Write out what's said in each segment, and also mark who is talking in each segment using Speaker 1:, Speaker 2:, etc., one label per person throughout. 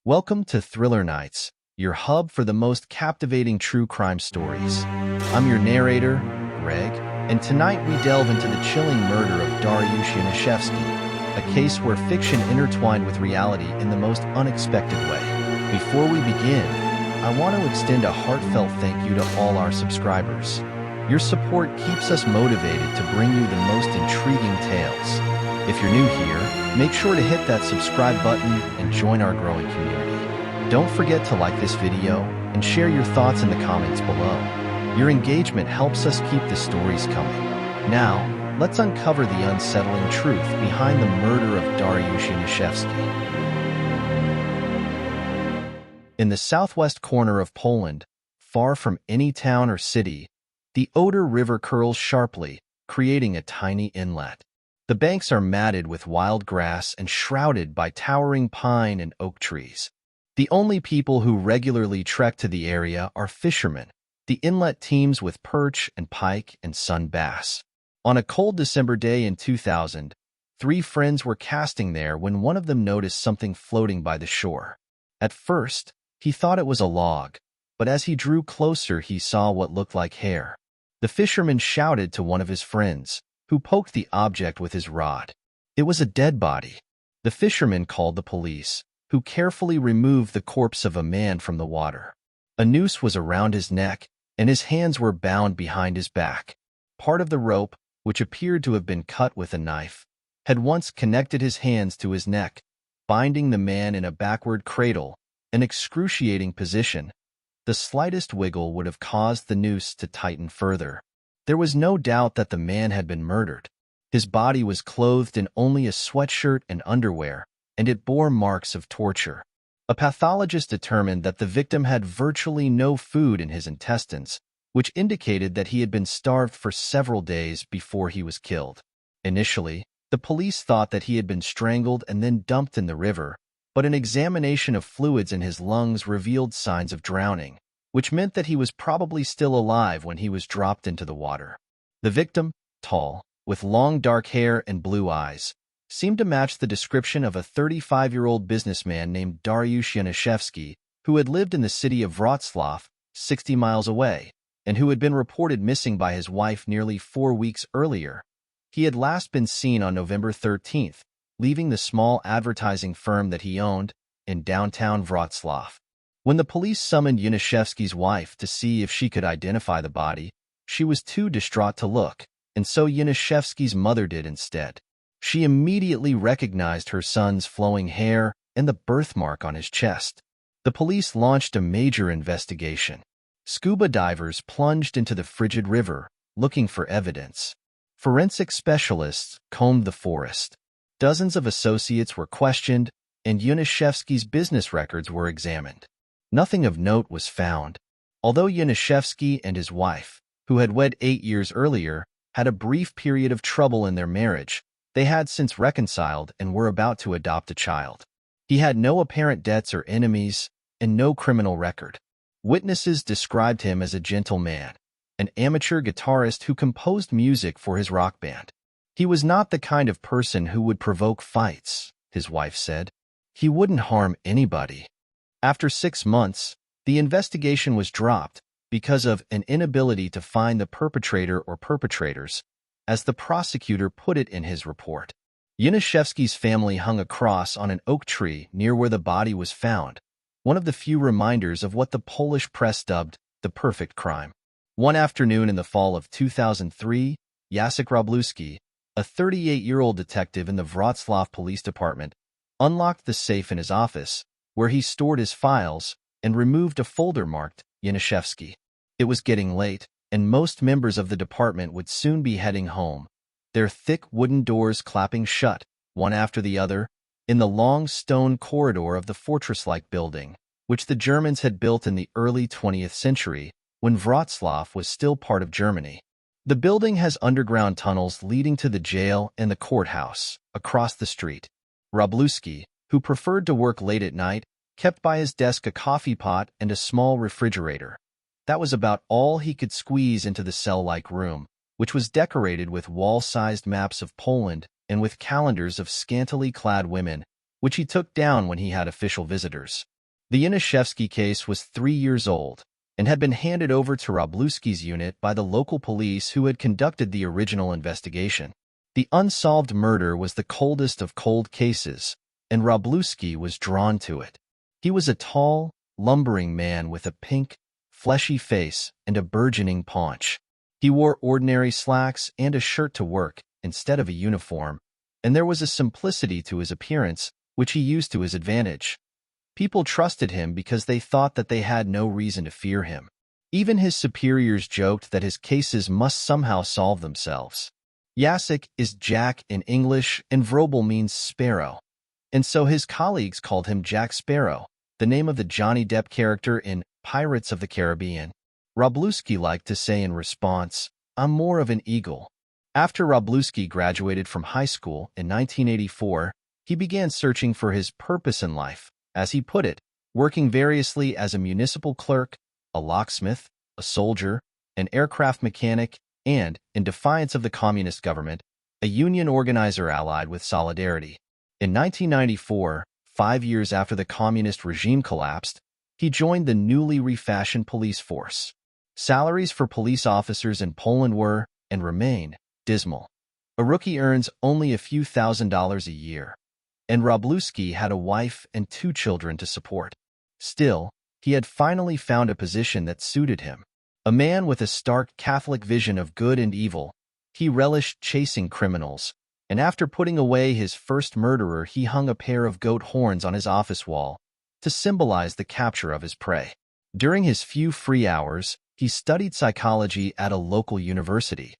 Speaker 1: Welcome to Thriller Nights, your hub for the most captivating true crime stories. I'm your narrator, Greg, and tonight we delve into the chilling murder of Dariusz Janiszewski, a case where fiction intertwined with reality in the most unexpected way. Before we begin, I want to extend a heartfelt thank you to all our subscribers. Your support keeps us motivated to bring you the most intriguing tales. If you're new here, make sure to hit that subscribe button and join our growing community. Don't forget to like this video and share your thoughts in the comments below. Your engagement helps us keep the stories coming. Now, let's uncover the unsettling truth behind the murder of Dariusz Janiszewski. In the southwest corner of Poland, far from any town or city, the Oder River curls sharply, creating a tiny inlet. The banks are matted with wild grass and shrouded by towering pine and oak trees. The only people who regularly trek to the area are fishermen. The inlet teems with perch and pike and sun bass. On a cold December day in 2000, three friends were casting there when one of them noticed something floating by the shore. At first, he thought it was a log, but as he drew closer he saw what looked like hair. The fisherman shouted to one of his friends, who poked the object with his rod. It was a dead body. The fisherman called the police, who carefully removed the corpse of a man from the water. A noose was around his neck, and his hands were bound behind his back. Part of the rope, which appeared to have been cut with a knife, had once connected his hands to his neck, binding the man in a backward cradle, an excruciating position. The slightest wiggle would have caused the noose to tighten further. There was no doubt that the man had been murdered. His body was clothed in only a sweatshirt and underwear, and it bore marks of torture. A pathologist determined that the victim had virtually no food in his intestines, which indicated that he had been starved for several days before he was killed. Initially, the police thought that he had been strangled and then dumped in the river, but an examination of fluids in his lungs revealed signs of drowning, which meant that he was probably still alive when he was dropped into the water. The victim, tall, with long dark hair and blue eyes, seemed to match the description of a 35-year-old businessman named Dariusz Janiszewski, who had lived in the city of Wrocław, 60 miles away, and who had been reported missing by his wife nearly 4 weeks earlier. He had last been seen on November 13th, leaving the small advertising firm that he owned in downtown Wrocław. When the police summoned Janiszewski's wife to see if she could identify the body, she was too distraught to look, and so Janiszewski's mother did instead. She immediately recognized her son's flowing hair and the birthmark on his chest. The police launched a major investigation. Scuba divers plunged into the frigid river, looking for evidence. Forensic specialists combed the forest. Dozens of associates were questioned, and Janiszewski's business records were examined. Nothing of note was found. Although Janiszewski and his wife, who had wed 8 years earlier, had a brief period of trouble in their marriage, they had since reconciled and were about to adopt a child. He had no apparent debts or enemies, and no criminal record. Witnesses described him as a gentle man, an amateur guitarist who composed music for his rock band. He was not the kind of person who would provoke fights, his wife said. He wouldn't harm anybody. After 6 months, the investigation was dropped because of an inability to find the perpetrator or perpetrators, as the prosecutor put it in his report. Janiszewski's family hung a cross on an oak tree near where the body was found, one of the few reminders of what the Polish press dubbed the perfect crime. One afternoon in the fall of 2003, Jacek Wroblewski, a 38-year-old detective in the Wrocław Police Department, unlocked the safe in his office, where he stored his files, and removed a folder marked Janiszewski. It was getting late, and most members of the department would soon be heading home, their thick wooden doors clapping shut, one after the other, in the long stone corridor of the fortress-like building, which the Germans had built in the early 20th century, when Wrocław was still part of Germany. The building has underground tunnels leading to the jail and the courthouse, across the street. Wroblewski, who preferred to work late at night, kept by his desk a coffee pot and a small refrigerator. That was about all he could squeeze into the cell-like room, which was decorated with wall-sized maps of Poland and with calendars of scantily clad women which he took down when he had official visitors. The Janiszewski case was 3 years old and had been handed over to Wroblewski's unit by the local police who had conducted the original investigation. The unsolved murder was the coldest of cold cases, and Wroblewski was drawn to it. He was a tall, lumbering man with a pink, fleshy face and a burgeoning paunch. He wore ordinary slacks and a shirt to work instead of a uniform, and there was a simplicity to his appearance which he used to his advantage. People trusted him because they thought that they had no reason to fear him. Even his superiors joked that his cases must somehow solve themselves. Jacek is Jack in English, and Wróbel means sparrow. And so his colleagues called him Jack Sparrow, the name of the Johnny Depp character in Pirates of the Caribbean. Wroblewski liked to say in response, "I'm more of an eagle." After Wroblewski graduated from high school in 1984, he began searching for his purpose in life, as he put it, working variously as a municipal clerk, a locksmith, a soldier, an aircraft mechanic, and, in defiance of the communist government, a union organizer allied with Solidarity. In 1994, 5 years after the communist regime collapsed, he joined the newly refashioned police force. Salaries for police officers in Poland were, and remain, dismal. A rookie earns only a few $1,000s a year, and Wroblewski had a wife and 2 children to support. Still, he had finally found a position that suited him. A man with a stark Catholic vision of good and evil, he relished chasing criminals, and after putting away his first murderer, he hung a pair of goat horns on his office wall to symbolize the capture of his prey. During his few free hours, he studied psychology at a local university.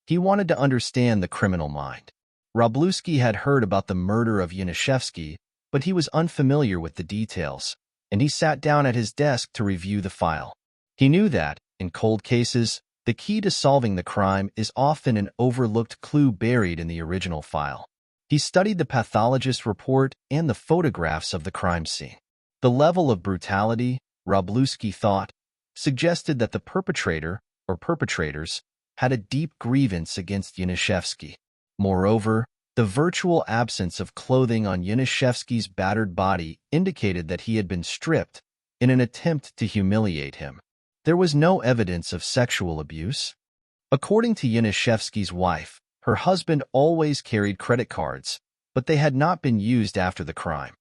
Speaker 1: He wanted to understand the criminal mind. Wroblewski had heard about the murder of Janiszewski, but he was unfamiliar with the details, and he sat down at his desk to review the file. He knew that, in cold cases, the key to solving the crime is often an overlooked clue buried in the original file. He studied the pathologist's report and the photographs of the crime scene. The level of brutality, Wroblewski thought, suggested that the perpetrator, or perpetrators, had a deep grievance against Janiszewski. Moreover, the virtual absence of clothing on Janiszewski's battered body indicated that he had been stripped in an attempt to humiliate him. There was no evidence of sexual abuse. According to Janiszewski's wife, her husband always carried credit cards, but they had not been used after the crime.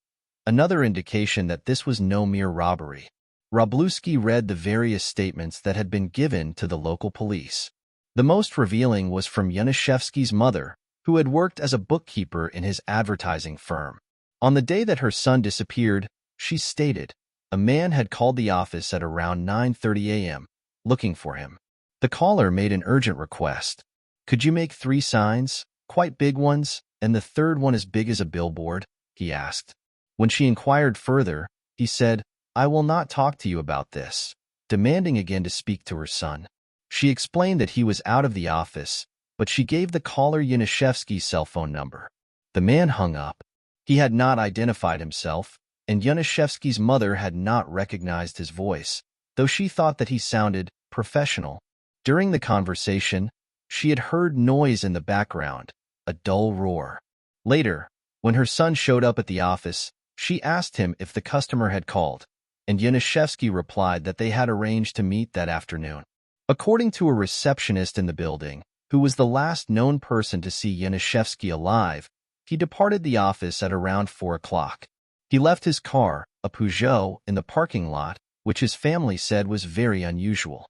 Speaker 1: Another indication that this was no mere robbery. Wroblewski read the various statements that had been given to the local police. The most revealing was from Janiszewski's mother, who had worked as a bookkeeper in his advertising firm. On the day that her son disappeared, she stated, a man had called the office at around 9:30 a.m., looking for him. The caller made an urgent request. "Could you make 3 signs, quite big ones, and the third one as big as a billboard?" he asked. When she inquired further, he said, "I will not talk to you about this," demanding again to speak to her son. She explained that he was out of the office, but she gave the caller Janiszewski's cell phone number. The man hung up. He had not identified himself, and Janiszewski's mother had not recognized his voice, though she thought that he sounded professional. During the conversation, she had heard noise in the background, a dull roar. Later, when her son showed up at the office, she asked him if the customer had called, and Janiszewski replied that they had arranged to meet that afternoon. According to a receptionist in the building, who was the last known person to see Janiszewski alive, he departed the office at around 4 o'clock. He left his car, a Peugeot, in the parking lot, which his family said was very unusual.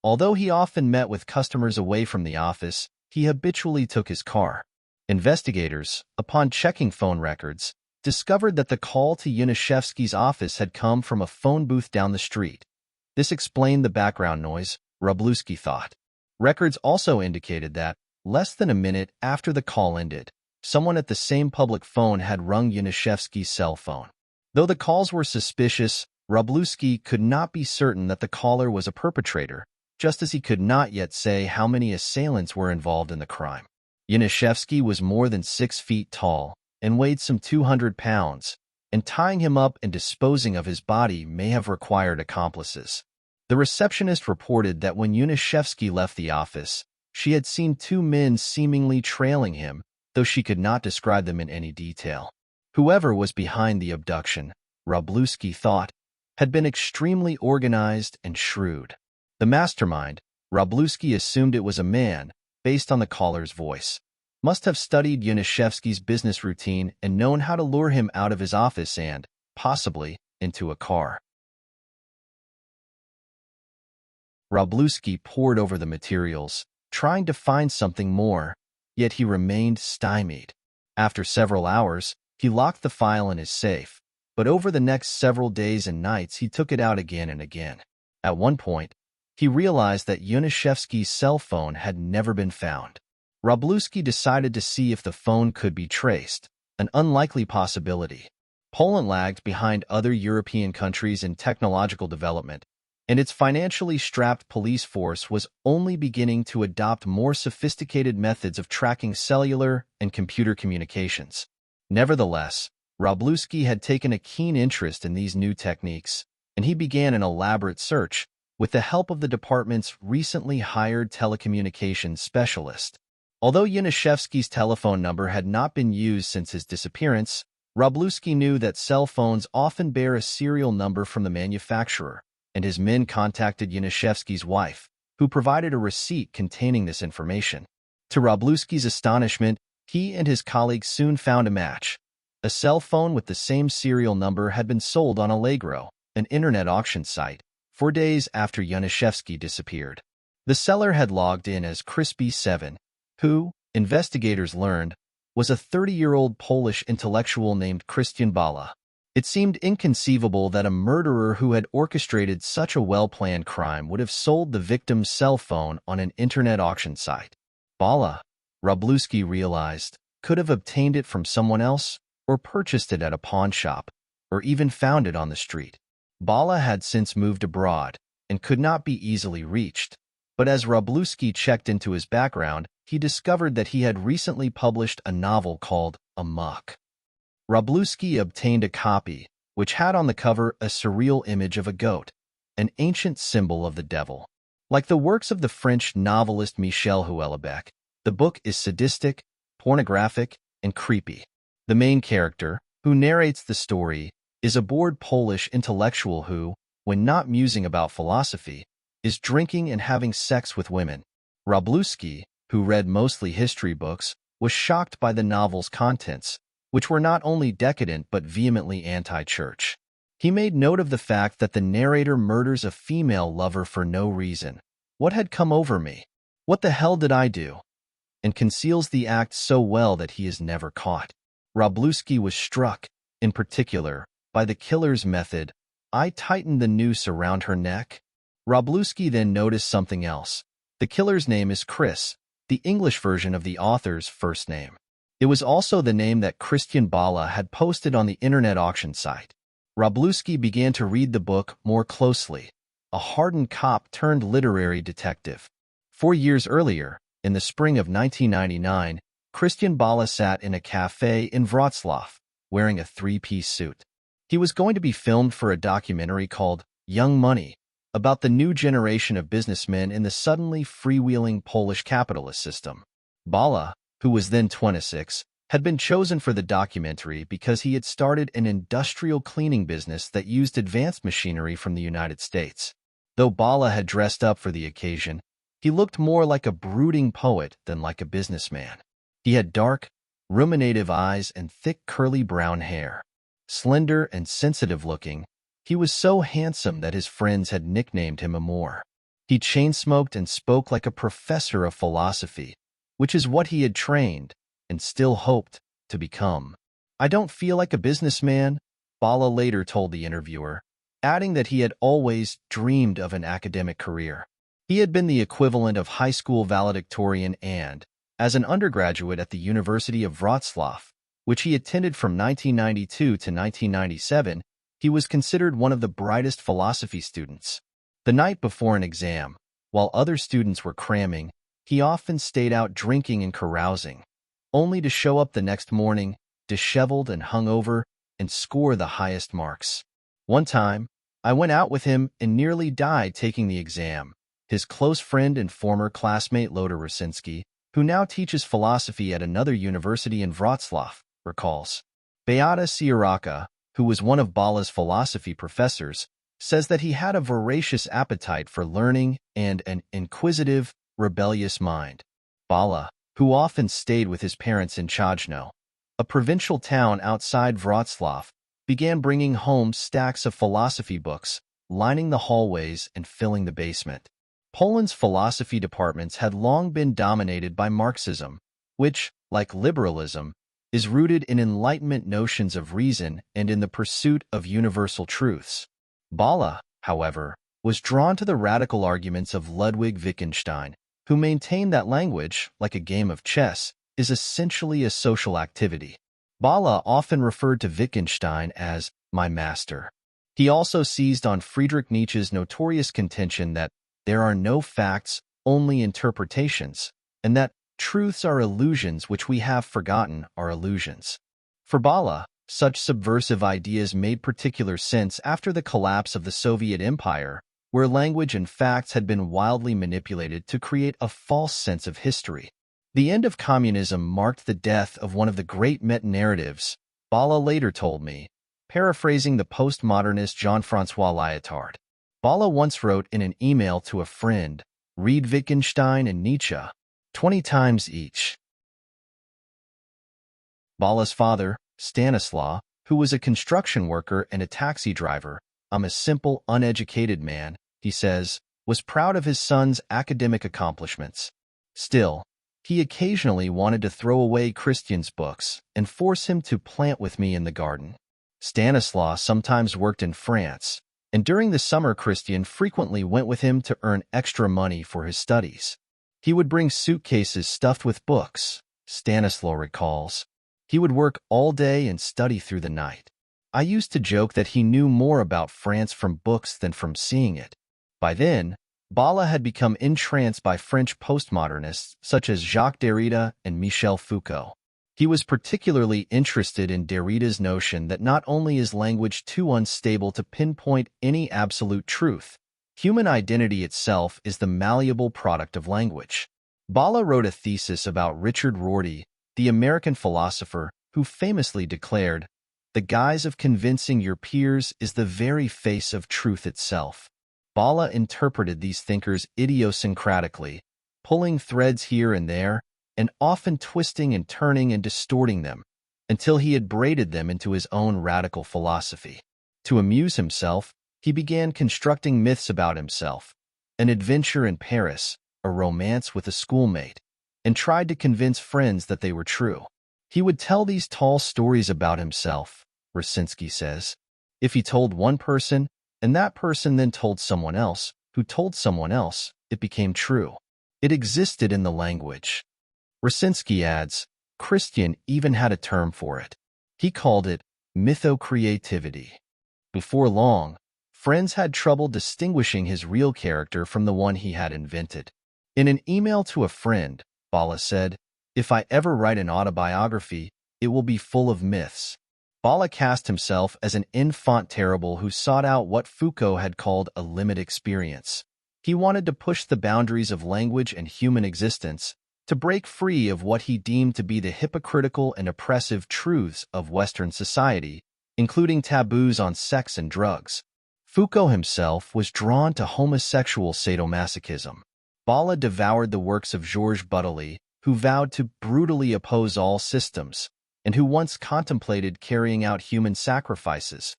Speaker 1: Although he often met with customers away from the office, he habitually took his car. Investigators, upon checking phone records, discovered that the call to Janiszewski's office had come from a phone booth down the street. This explained the background noise, Wroblewski thought. Records also indicated that, less than a minute after the call ended, someone at the same public phone had rung Janiszewski's cell phone. Though the calls were suspicious, Wroblewski could not be certain that the caller was a perpetrator, just as he could not yet say how many assailants were involved in the crime. Janiszewski was more than 6 feet tall and weighed some 200 pounds, and tying him up and disposing of his body may have required accomplices. The receptionist reported that when Janiszewski left the office, she had seen 2 men seemingly trailing him, though she could not describe them in any detail. Whoever was behind the abduction, Wroblewski thought, had been extremely organized and shrewd. The mastermind, Wroblewski assumed it was a man, based on the caller's voice, must have studied Janiszewski's business routine and known how to lure him out of his office and, possibly, into a car. Wroblewski pored over the materials, trying to find something more, yet he remained stymied. After several hours, he locked the file in his safe, but over the next several days and nights he took it out again and again. At one point, he realized that Janiszewski's cell phone had never been found. Wroblewski decided to see if the phone could be traced, an unlikely possibility. Poland lagged behind other European countries in technological development, and its financially strapped police force was only beginning to adopt more sophisticated methods of tracking cellular and computer communications. Nevertheless, Wroblewski had taken a keen interest in these new techniques, and he began an elaborate search with the help of the department's recently hired telecommunications specialist. Although Janiszewski's telephone number had not been used since his disappearance, Wroblewski knew that cell phones often bear a serial number from the manufacturer, and his men contacted Janiszewski's wife, who provided a receipt containing this information. To Wroblewski's astonishment, he and his colleagues soon found a match. A cell phone with the same serial number had been sold on Allegro, an internet auction site, 4 days after Janiszewski disappeared. The seller had logged in as Crispy7, who, investigators learned, was a 30-year-old Polish intellectual named Krystian Bala. It seemed inconceivable that a murderer who had orchestrated such a well-planned crime would have sold the victim's cell phone on an internet auction site. Bala, Wroblewski realized, could have obtained it from someone else, or purchased it at a pawn shop, or even found it on the street. Bala had since moved abroad and could not be easily reached, but as Wroblewski checked into his background, he discovered that he had recently published a novel called Amok. Wroblewski obtained a copy, which had on the cover a surreal image of a goat, an ancient symbol of the devil. Like the works of the French novelist Michel Houellebecq, the book is sadistic, pornographic, and creepy. The main character, who narrates the story, is a bored Polish intellectual who, when not musing about philosophy, is drinking and having sex with women. Wroblewski, who read mostly history books, was shocked by the novel's contents, which were not only decadent but vehemently anti-church. He made note of the fact that the narrator murders a female lover for no reason. What had come over me? What the hell did I do? And conceals the act so well that he is never caught. Wroblewski was struck, in particular, by the killer's method. I tightened the noose around her neck. Wroblewski then noticed something else. The killer's name is Chris, the English version of the author's first name. It was also the name that Krystian Bala had posted on the internet auction site. Wroblewski began to read the book more closely, a hardened cop turned literary detective. 4 years earlier, in the spring of 1999, Krystian Bala sat in a cafe in Wrocław, wearing a 3-piece suit. He was going to be filmed for a documentary called Young Money, about the new generation of businessmen in the suddenly freewheeling Polish capitalist system. Bala, who was then 26, had been chosen for the documentary because he had started an industrial cleaning business that used advanced machinery from the United States. Though Bala had dressed up for the occasion, he looked more like a brooding poet than like a businessman. He had dark, ruminative eyes and thick curly brown hair. Slender and sensitive-looking, he was so handsome that his friends had nicknamed him Amour. He chain-smoked and spoke like a professor of philosophy, which is what he had trained, and still hoped, to become. I don't feel like a businessman, Bala later told the interviewer, adding that he had always dreamed of an academic career. He had been the equivalent of high school valedictorian and, as an undergraduate at the University of Wrocław, which he attended from 1992 to 1997, he was considered one of the brightest philosophy students. The night before an exam, while other students were cramming, he often stayed out drinking and carousing, only to show up the next morning, disheveled and hungover, and score the highest marks. One time, I went out with him and nearly died taking the exam, his close friend and former classmate Lothar Rosinski, who now teaches philosophy at another university in Wrocław, recalls. Beata Siaraka, who was one of Bala's philosophy professors, says that he had a voracious appetite for learning and an inquisitive, rebellious mind. Bala, who often stayed with his parents in Chajno, a provincial town outside Wrocław, began bringing home stacks of philosophy books, lining the hallways and filling the basement. Poland's philosophy departments had long been dominated by Marxism, which, like liberalism, is rooted in Enlightenment notions of reason and in the pursuit of universal truths. Bala, however, was drawn to the radical arguments of Ludwig Wittgenstein, who maintained that language, like a game of chess, is essentially a social activity. Bala often referred to Wittgenstein as my master. He also seized on Friedrich Nietzsche's notorious contention that there are no facts, only interpretations, and that truths are illusions which we have forgotten are illusions. For Bala, such subversive ideas made particular sense after the collapse of the Soviet Empire, where language and facts had been wildly manipulated to create a false sense of history. The end of communism marked the death of one of the great meta-narratives, Bala later told me, paraphrasing the postmodernist Jean-François Lyotard. Bala once wrote in an email to a friend, "Read Wittgenstein and Nietzsche 20 times each." Bala's father, Stanislaw, who was a construction worker and a taxi driver, "I'm a simple, uneducated man," he says, was proud of his son's academic accomplishments. Still, he occasionally wanted to throw away Krystian's books and force him to plant with me in the garden. Stanislaw sometimes worked in France, and during the summer Krystian frequently went with him to earn extra money for his studies. He would bring suitcases stuffed with books, Stanislaw recalls. He would work all day and study through the night. I used to joke that he knew more about France from books than from seeing it. By then, Bala had become entranced by French postmodernists such as Jacques Derrida and Michel Foucault. He was particularly interested in Derrida's notion that not only is language too unstable to pinpoint any absolute truth, human identity itself is the malleable product of language. Bala wrote a thesis about Richard Rorty, the American philosopher who famously declared, "The guise of convincing your peers is the very face of truth itself." Bala interpreted these thinkers idiosyncratically, pulling threads here and there, and often twisting and turning and distorting them, until he had braided them into his own radical philosophy. To amuse himself, he began constructing myths about himself, an adventure in Paris, a romance with a schoolmate, and tried to convince friends that they were true. He would tell these tall stories about himself, Rosinsky says. If he told one person, and that person then told someone else, who told someone else, it became true. It existed in the language. Rosinsky adds, Krystian even had a term for it. He called it mythocreativity. Before long, friends had trouble distinguishing his real character from the one he had invented. In an email to a friend, Bala said, "If I ever write an autobiography, it will be full of myths." Bala cast himself as an enfant terrible who sought out what Foucault had called a limit experience. He wanted to push the boundaries of language and human existence, to break free of what he deemed to be the hypocritical and oppressive truths of Western society, including taboos on sex and drugs. Foucault himself was drawn to homosexual sadomasochism. Bala devoured the works of Georges Bataille, who vowed to brutally oppose all systems, and who once contemplated carrying out human sacrifices,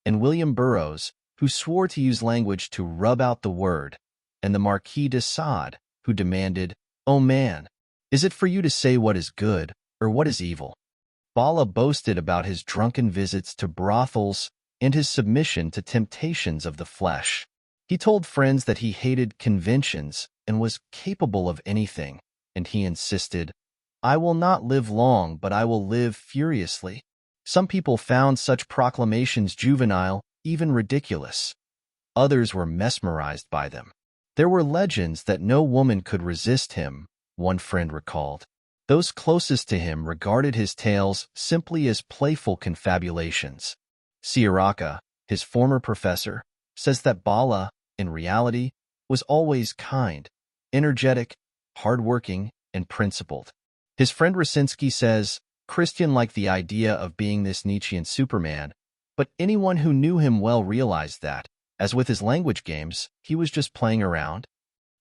Speaker 1: and William Burroughs, who swore to use language to rub out the word, and the Marquis de Sade, who demanded, "Oh man, is it for you to say what is good or what is evil?" Bala boasted about his drunken visits to brothels and his submission to temptations of the flesh. He told friends that he hated conventions and was capable of anything, and he insisted, "I will not live long, but I will live furiously." Some people found such proclamations juvenile, even ridiculous. Others were mesmerized by them. There were legends that no woman could resist him, one friend recalled. Those closest to him regarded his tales simply as playful confabulations. Siaraka, his former professor, says that Bala, in reality, was always kind, energetic, hardworking, and principled. His friend Rosinsky says, Krystian liked the idea of being this Nietzschean Superman, but anyone who knew him well realized that, as with his language games, he was just playing around.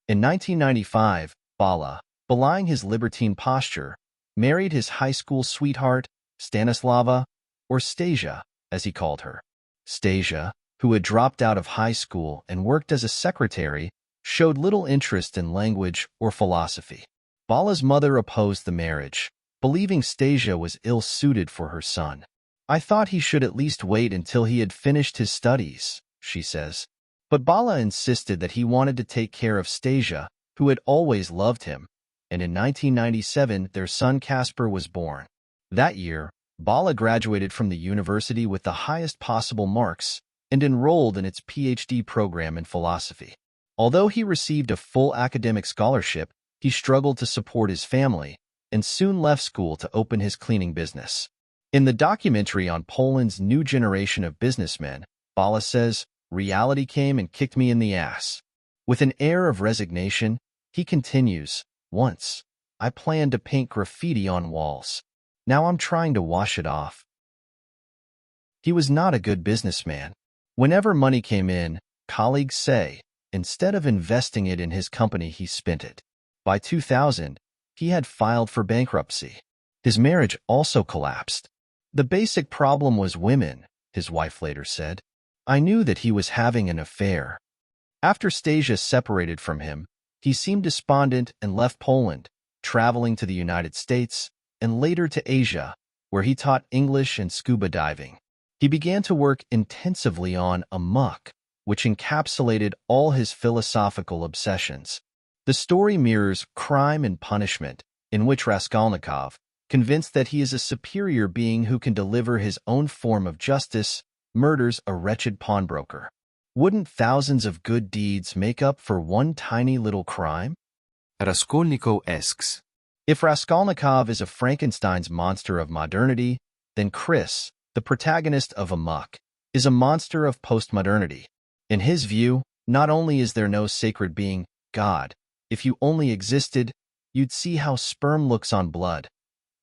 Speaker 1: In 1995, Bala, belying his libertine posture, married his high school sweetheart, Stanislava, or Stasia, as he called her. Stasia, who had dropped out of high school and worked as a secretary, showed little interest in language or philosophy. Bala's mother opposed the marriage, believing Stasia was ill-suited for her son. "I thought he should at least wait until he had finished his studies," she says. But Bala insisted that he wanted to take care of Stasia, who had always loved him, and in 1997 their son Casper was born. That year, Bala graduated from the university with the highest possible marks and enrolled in its PhD program in philosophy. Although he received a full academic scholarship, he struggled to support his family and soon left school to open his cleaning business. In the documentary on Poland's new generation of businessmen, Bala says, "Reality came and kicked me in the ass." With an air of resignation, he continues, "Once, I planned to paint graffiti on walls. Now I'm trying to wash it off." He was not a good businessman. Whenever money came in, colleagues say, instead of investing it in his company, he spent it. By 2000, he had filed for bankruptcy. His marriage also collapsed. "The basic problem was women," his wife later said. "I knew that he was having an affair." After Stasia separated from him, he seemed despondent and left Poland, traveling to the United States and later to Asia, where he taught English and scuba diving. He began to work intensively on Amok, which encapsulated all his philosophical obsessions. The story mirrors Crime and Punishment, in which Raskolnikov, convinced that he is a superior being who can deliver his own form of justice, murders a wretched pawnbroker. Wouldn't thousands of good deeds make up for one tiny little crime?
Speaker 2: Raskolnikov asks,
Speaker 1: If Raskolnikov is a Frankenstein's monster of modernity, then Chris, the protagonist of Amok, is a monster of postmodernity. In his view, not only is there no sacred being, God, if you only existed, you'd see how sperm looks on blood.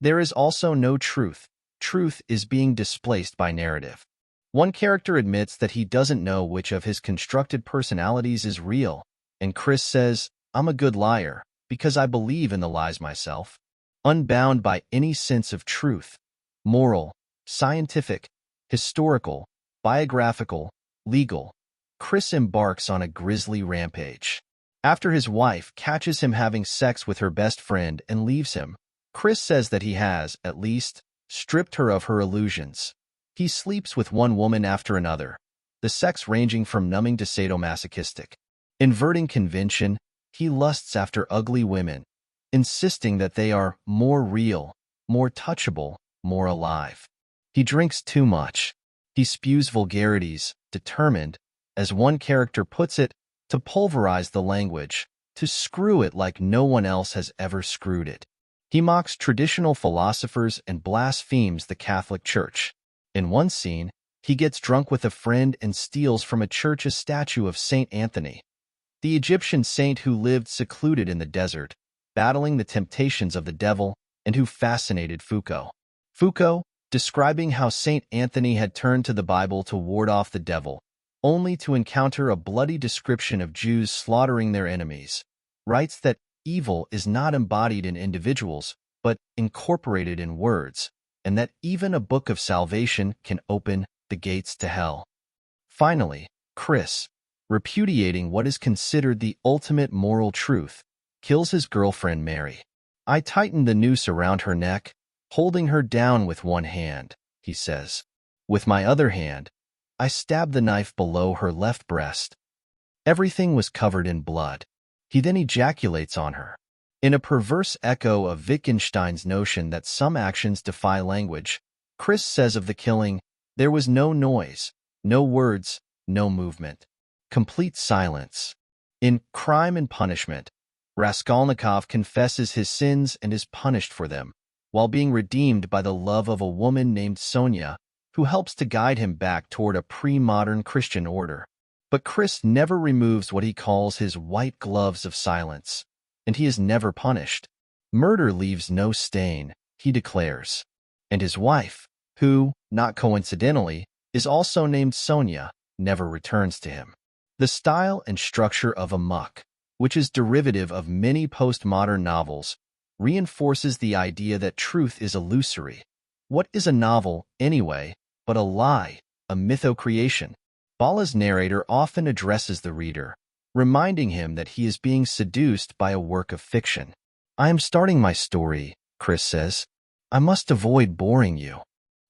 Speaker 1: There is also no truth. Truth is being displaced by narrative. One character admits that he doesn't know which of his constructed personalities is real, and Chris says, "I'm a good liar, because I believe in the lies myself." Unbound by any sense of truth, moral, scientific, historical, biographical, legal, Chris embarks on a grisly rampage. After his wife catches him having sex with her best friend and leaves him, Chris says that he has, at least, stripped her of her illusions. He sleeps with one woman after another, the sex ranging from numbing to sadomasochistic. Inverting convention, he lusts after ugly women, insisting that they are more real, more touchable, more alive. He drinks too much. He spews vulgarities, determined, as one character puts it, to pulverize the language, to screw it like no one else has ever screwed it. He mocks traditional philosophers and blasphemes the Catholic Church. In one scene, he gets drunk with a friend and steals from a church a statue of Saint Anthony, the Egyptian saint who lived secluded in the desert, battling the temptations of the devil, and who fascinated Foucault. Foucault, describing how Saint Anthony had turned to the Bible to ward off the devil, only to encounter a bloody description of Jews slaughtering their enemies, writes that evil is not embodied in individuals, but incorporated in words, and that even a book of salvation can open the gates to hell. Finally, Chris, repudiating what is considered the ultimate moral truth, kills his girlfriend Mary. "I tightened the noose around her neck, holding her down with one hand," he says. "With my other hand, I stabbed the knife below her left breast. Everything was covered in blood." He then ejaculates on her. In a perverse echo of Wittgenstein's notion that some actions defy language, Chris says of the killing, "There was no noise, no words, no movement. Complete silence." In Crime and Punishment, Raskolnikov confesses his sins and is punished for them, while being redeemed by the love of a woman named Sonia, who helps to guide him back toward a pre-modern Christian order. But Chris never removes what he calls his white gloves of silence, and he is never punished. "Murder leaves no stain," he declares. and his wife, who, not coincidentally, is also named Sonia, never returns to him. The style and structure of Amok, which is derivative of many postmodern novels, reinforces the idea that truth is illusory. What is a novel, anyway, but a lie, a mytho-creation? Bala's narrator often addresses the reader, reminding him that he is being seduced by a work of fiction. "I am starting my story," Chris says. "I must avoid boring you."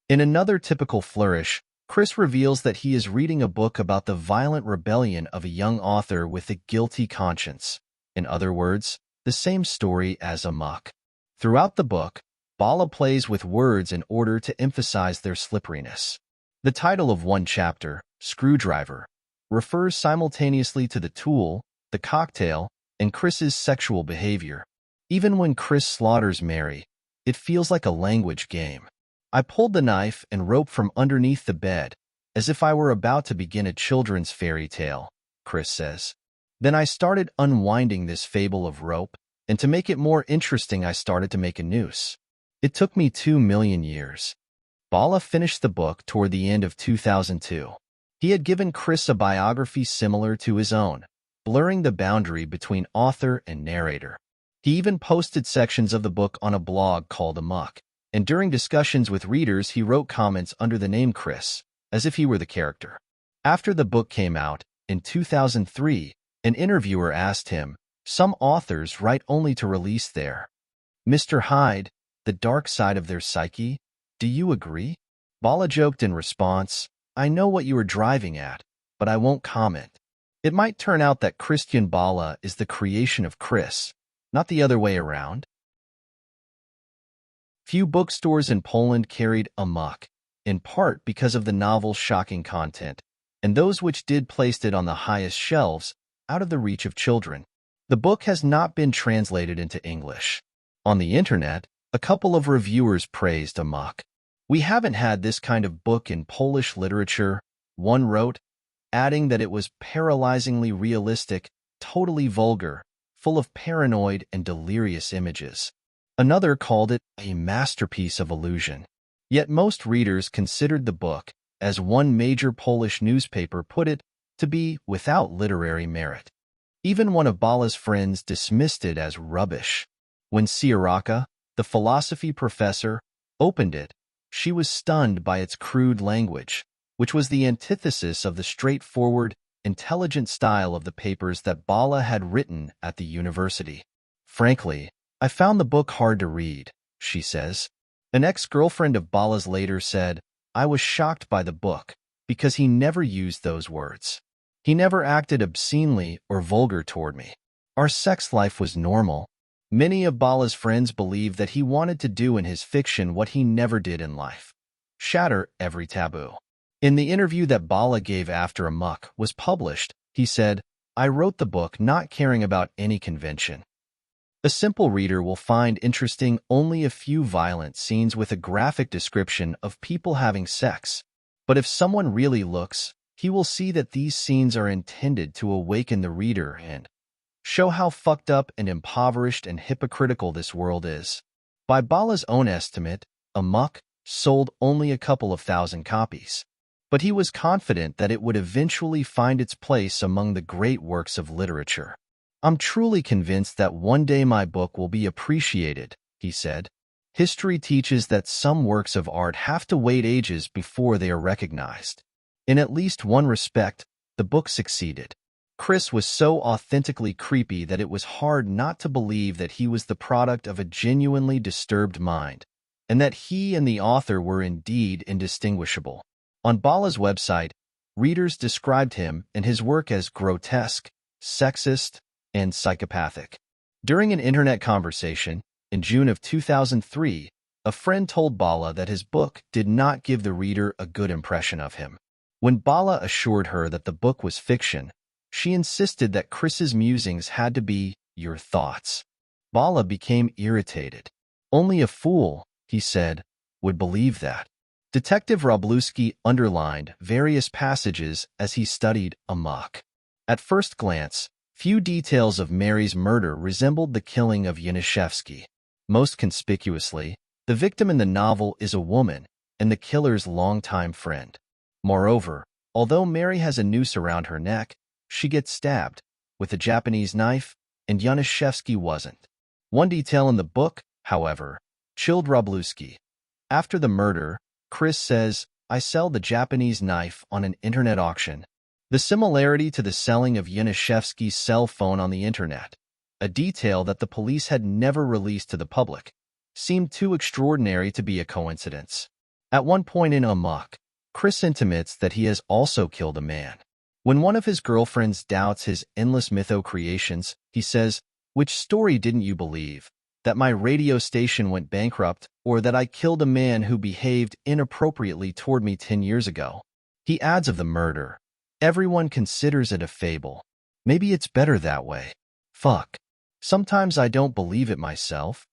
Speaker 1: In another typical flourish, Chris reveals that he is reading a book about the violent rebellion of a young author with a guilty conscience. In other words, the same story as Amok. Throughout the book, Bala plays with words in order to emphasize their slipperiness. The title of one chapter, Screwdriver, refers simultaneously to the tool, the cocktail, and Chris's sexual behavior. Even when Chris slaughters Mary, it feels like a language game. "I pulled the knife and rope from underneath the bed, as if I were about to begin a children's fairy tale," Chris says. "Then I started unwinding this fable of rope, and to make it more interesting I started to make a noose. It took me 2 million years." Bala finished the book toward the end of 2002. He had given Chris a biography similar to his own, blurring the boundary between author and narrator. He even posted sections of the book on a blog called Amok, and during discussions with readers he wrote comments under the name Chris, as if he were the character. After the book came out, in 2003, an interviewer asked him, "Some authors write only to release their Mr. Hyde, the dark side of their psyche. Do you agree?" Bala joked in response, "I know what you are driving at, but I won't comment." It might turn out that Krystian Bala is the creation of Chris, not the other way around. Few bookstores in Poland carried Amok, in part because of the novel's shocking content, and those which did placed it on the highest shelves, out of the reach of children. The book has not been translated into English. On the internet, a couple of reviewers praised Amok. "We haven't had this kind of book in Polish literature," one wrote, adding that it was paralyzingly realistic, totally vulgar, full of paranoid and delirious images. Another called it a masterpiece of illusion. Yet most readers considered the book, as one major Polish newspaper put it, to be without literary merit. Even one of Bala's friends dismissed it as rubbish. When Siaraka, the philosophy professor, opened it, she was stunned by its crude language, which was the antithesis of the straightforward, intelligent style of the papers that Bala had written at the university. "Frankly, I found the book hard to read," she says. An ex-girlfriend of Bala's later said, "I was shocked by the book, because he never used those words. He never acted obscenely or vulgar toward me. Our sex life was normal." Many of Bala's friends believed that he wanted to do in his fiction what he never did in life: shatter every taboo. In the interview that Bala gave after Amok was published, he said, "I wrote the book not caring about any convention. A simple reader will find interesting only a few violent scenes with a graphic description of people having sex. But if someone really looks, he will see that these scenes are intended to awaken the reader and show how fucked up and impoverished and hypocritical this world is." By Bala's own estimate, Amok sold only a couple of thousand copies. But he was confident that it would eventually find its place among the great works of literature. "I'm truly convinced that one day my book will be appreciated," he said. "History teaches that some works of art have to wait ages before they are recognized. In at least one respect, the book succeeded." Chris was so authentically creepy that it was hard not to believe that he was the product of a genuinely disturbed mind, and that he and the author were indeed indistinguishable. On Bala's website, readers described him and his work as grotesque, sexist, and psychopathic. During an internet conversation, in June of 2003, a friend told Bala that his book did not give the reader a good impression of him. When Bala assured her that the book was fiction, she insisted that Chris's musings had to be your thoughts. Bala became irritated. "Only a fool," he said, "would believe that." Detective Wroblewski underlined various passages as he studied Amok. At first glance, few details of Mary's murder resembled the killing of Janiszewski. Most conspicuously, The victim in the novel is a woman and the killer's longtime friend. Moreover, although Mary has a noose around her neck, she gets stabbed with a Japanese knife, and Janiszewski wasn't. One detail in the book, however, chilled Wroblewski. After the murder, Chris says, "I sell the Japanese knife on an internet auction." The similarity to the selling of Janiszewski's cell phone on the internet, a detail that the police had never released to the public, seemed too extraordinary to be a coincidence. At one point in Amok, Chris intimates that he has also killed a man. When one of his girlfriends doubts his endless mytho creations, he says, "Which story didn't you believe? That my radio station went bankrupt, or that I killed a man who behaved inappropriately toward me 10 years ago?" He adds of the murder, "Everyone considers it a fable. Maybe it's better that way. Fuck. Sometimes I don't believe it myself."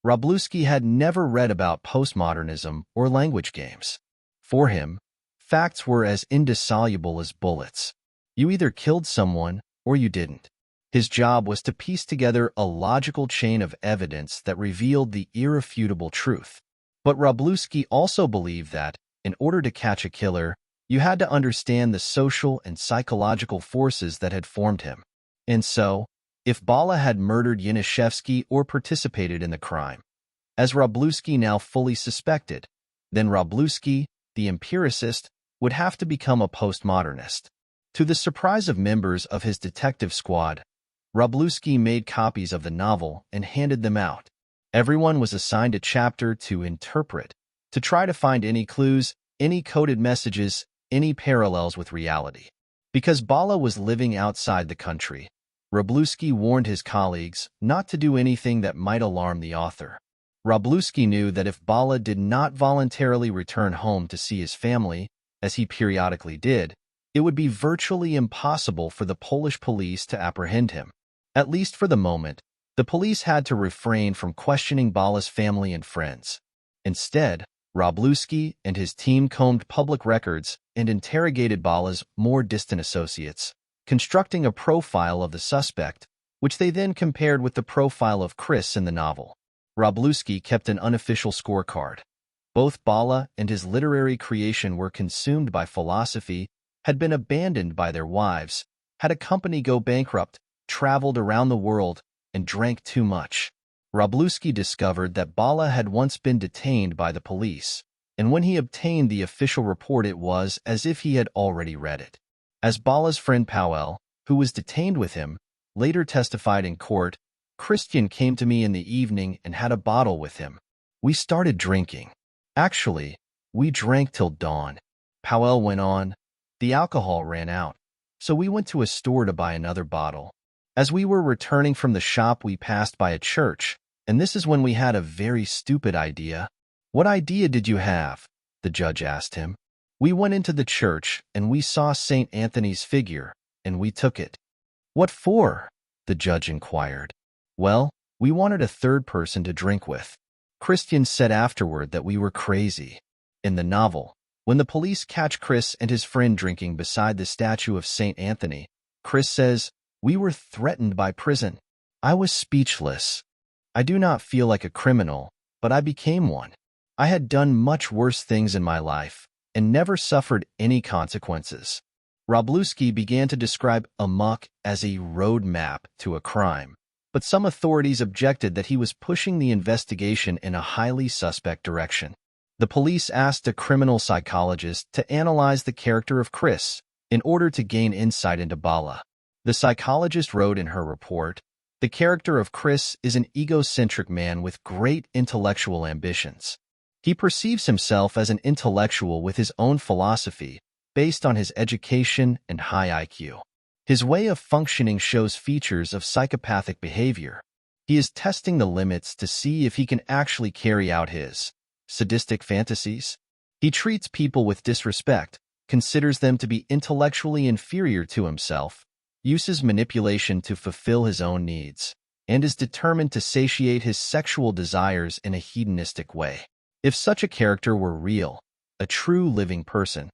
Speaker 1: Wroblewski had never read about postmodernism or language games. For him, facts were as indissoluble as bullets. You either killed someone or you didn't. His job was to piece together a logical chain of evidence that revealed the irrefutable truth. But Wroblewski also believed that, in order to catch a killer, you had to understand the social and psychological forces that had formed him. And so, if Bala had murdered Janiszewski or participated in the crime, as Wroblewski now fully suspected, then Wroblewski, the empiricist, would have to become a postmodernist. To the surprise of members of his detective squad, Wroblewski made copies of the novel and handed them out. Everyone was assigned a chapter to interpret, to try to find any clues, any coded messages, any parallels with reality. Because Bala was living outside the country, Wroblewski warned his colleagues not to do anything that might alarm the author. Wroblewski knew that if Bala did not voluntarily return home to see his family, as he periodically did, it would be virtually impossible for the Polish police to apprehend him. At least for the moment, the police had to refrain from questioning Bala's family and friends. Instead, Wroblewski and his team combed public records and interrogated Bala's more distant associates, constructing a profile of the suspect, which they then compared with the profile of Chris in the novel. Wroblewski kept an unofficial scorecard. Both Bala and his literary creation were consumed by philosophy, had been abandoned by their wives, had a company go bankrupt, traveled around the world, and drank too much. Wroblewski discovered that Bala had once been detained by the police, and when he obtained the official report it was as if he had already read it. As Bala's friend Powell, who was detained with him, later testified in court, "Krystian came to me in the evening and had a bottle with him. We started drinking. Actually, we drank till dawn." Powell went on, "The alcohol ran out, so we went to a store to buy another bottle. As we were returning from the shop we passed by a church, and this is when we had a very stupid idea." "What idea did you have?" the judge asked him. "We went into the church and we saw St. Anthony's figure, and we took it." "What for?" the judge inquired. "Well, we wanted a third person to drink with." Krystian said afterward that we were crazy. In the novel, when the police catch Chris and his friend drinking beside the statue of St. Anthony, Chris says, "We were threatened by prison. I was speechless. I do not feel like a criminal, but I became one. I had done much worse things in my life and never suffered any consequences." Wroblewski began to describe Amok as a road map to a crime, but some authorities objected that he was pushing the investigation in a highly suspect direction. The police asked a criminal psychologist to analyze the character of Chris in order to gain insight into Bala. The psychologist wrote in her report, "The character of Chris is an egocentric man with great intellectual ambitions. He perceives himself as an intellectual with his own philosophy, based on his education and high IQ. His way of functioning shows features of psychopathic behavior. He is testing the limits to see if he can actually carry out his sadistic fantasies. He treats people with disrespect, considers them to be intellectually inferior to himself, uses manipulation to fulfill his own needs, and is determined to satiate his sexual desires in a hedonistic way. If such a character were real, a true living person,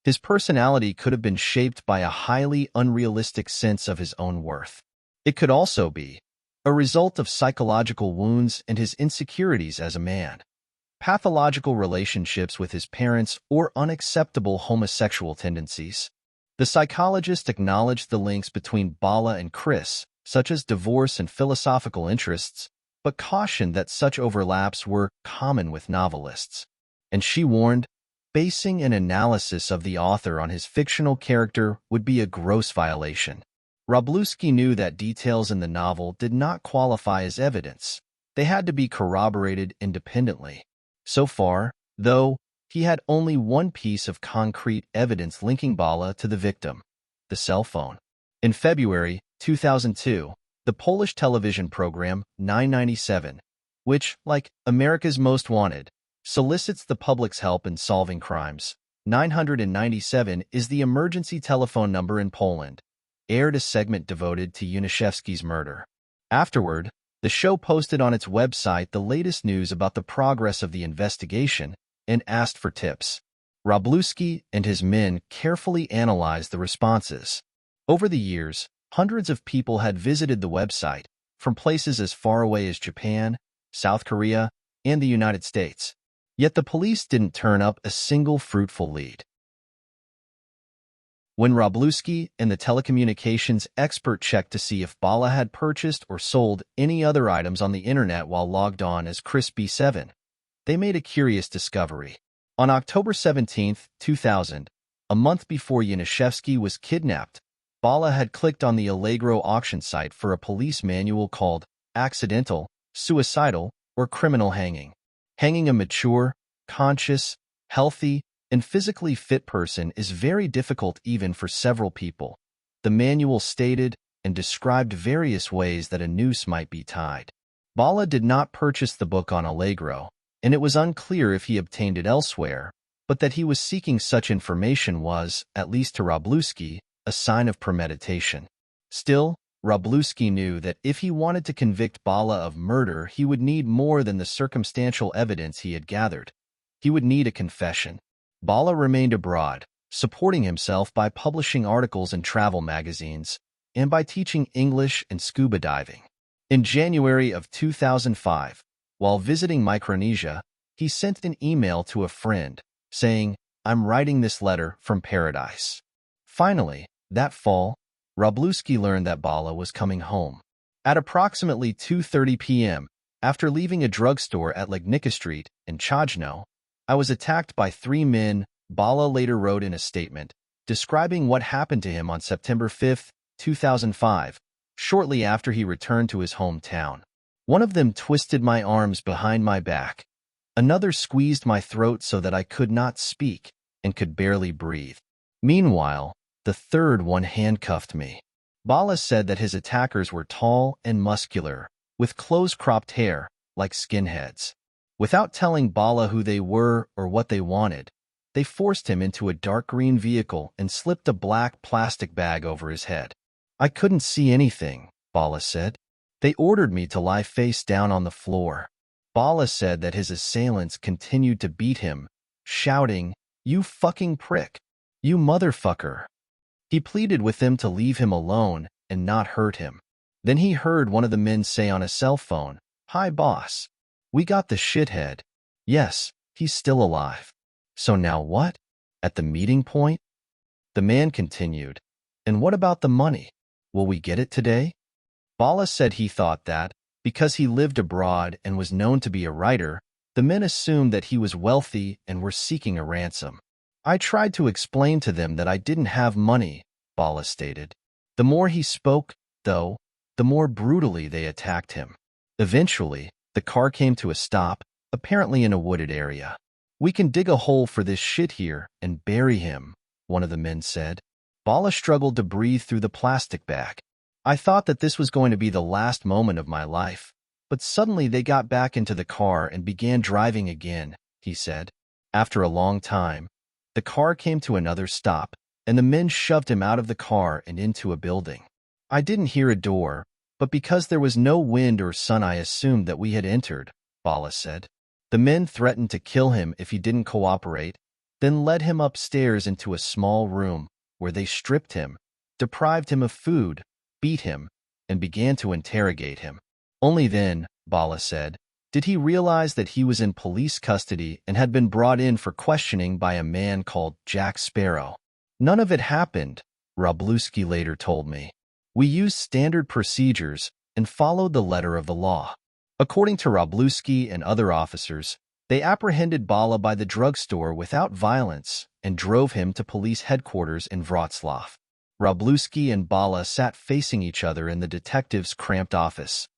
Speaker 1: his personality could have been shaped by a highly unrealistic sense of his own worth. It could also be a result of psychological wounds and his insecurities as a man, pathological relationships with his parents, or unacceptable homosexual tendencies. The psychologist acknowledged the links between Bala and Chris, such as divorce and philosophical interests, but cautioned that such overlaps were common with novelists. And she warned, basing an analysis of the author on his fictional character would be a gross violation. Wroblewski knew that details in the novel did not qualify as evidence. They had to be corroborated independently. So far, though, he had only one piece of concrete evidence linking Bala to the victim: the cell phone. In February 2002, the Polish television program 997, which, like America's Most Wanted, solicits the public's help in solving crimes. 997 is the emergency telephone number in Poland, aired a segment devoted to Janiszewski's murder. Afterward, the show posted on its website the latest news about the progress of the investigation and asked for tips. Wroblewski and his men carefully analyzed the responses. Over the years, hundreds of people had visited the website, from places as far away as Japan, South Korea, and the United States. Yet the police didn't turn up a single fruitful lead. When Wroblewski and the telecommunications expert checked to see if Bala had purchased or sold any other items on the internet while logged on as Chris B7, they made a curious discovery. On October 17, 2000, a month before Janiszewski was kidnapped, Bala had clicked on the Allegro auction site for a police manual called Accidental, Suicidal, or Criminal Hanging. Hanging a mature, conscious, healthy, and physically fit person is very difficult even for several people. The manual stated and described various ways that a noose might be tied. Bala did not purchase the book on Allegro, and it was unclear if he obtained it elsewhere, but that he was seeking such information was, at least to Wroblewski, a sign of premeditation. Still, Wroblewski knew that if he wanted to convict Bala of murder, he would need more than the circumstantial evidence he had gathered. He would need a confession. Bala remained abroad, supporting himself by publishing articles in travel magazines and by teaching English and scuba diving. In January of 2005, while visiting Micronesia, he sent an email to a friend saying, "I'm writing this letter from paradise." Finally, that fall, Wroblewski learned that Bala was coming home. At approximately 2:30 p.m., after leaving a drugstore at Legnica Street in Chojno, "I was attacked by 3 men," Bala later wrote in a statement, describing what happened to him on September 5, 2005, shortly after he returned to his hometown. "One of them twisted my arms behind my back. Another squeezed my throat so that I could not speak and could barely breathe. Meanwhile, the third one handcuffed me." Bala said that his attackers were tall and muscular, with close-cropped hair, like skinheads. Without telling Bala who they were or what they wanted, they forced him into a dark green vehicle and slipped a black plastic bag over his head. "I couldn't see anything," Bala said. "They ordered me to lie face down on the floor." Bala said that his assailants continued to beat him, shouting, "You fucking prick! You motherfucker!" He pleaded with them to leave him alone and not hurt him. Then he heard one of the men say on a cell phone, "Hi, boss. We got the shithead. Yes, he's still alive. So now what? At the meeting point?" The man continued, "And what about the money? Will we get it today?" Bala said he thought that, because he lived abroad and was known to be a writer, the men assumed that he was wealthy and were seeking a ransom. "I tried to explain to them that I didn't have money," Bala stated. The more he spoke, though, the more brutally they attacked him. Eventually, the car came to a stop, apparently in a wooded area. "We can dig a hole for this shit here and bury him," one of the men said. Bala struggled to breathe through the plastic bag. "I thought that this was going to be the last moment of my life, but suddenly they got back into the car and began driving again," he said. After a long time, the car came to another stop, and the men shoved him out of the car and into a building. "I didn't hear a door, but because there was no wind or sun I assumed that we had entered," Bala said. The men threatened to kill him if he didn't cooperate, then led him upstairs into a small room where they stripped him, deprived him of food, beat him, and began to interrogate him. Only then, Bala said, did he realize that he was in police custody and had been brought in for questioning by a man called Jack Sparrow. None of it happened, Wroblewski later told me. We used standard procedures and followed the letter of the law. According to Wroblewski and other officers, they apprehended Bala by the drugstore without violence and drove him to police headquarters in Wrocław. Wroblewski and Bala sat facing each other in the detective's cramped office.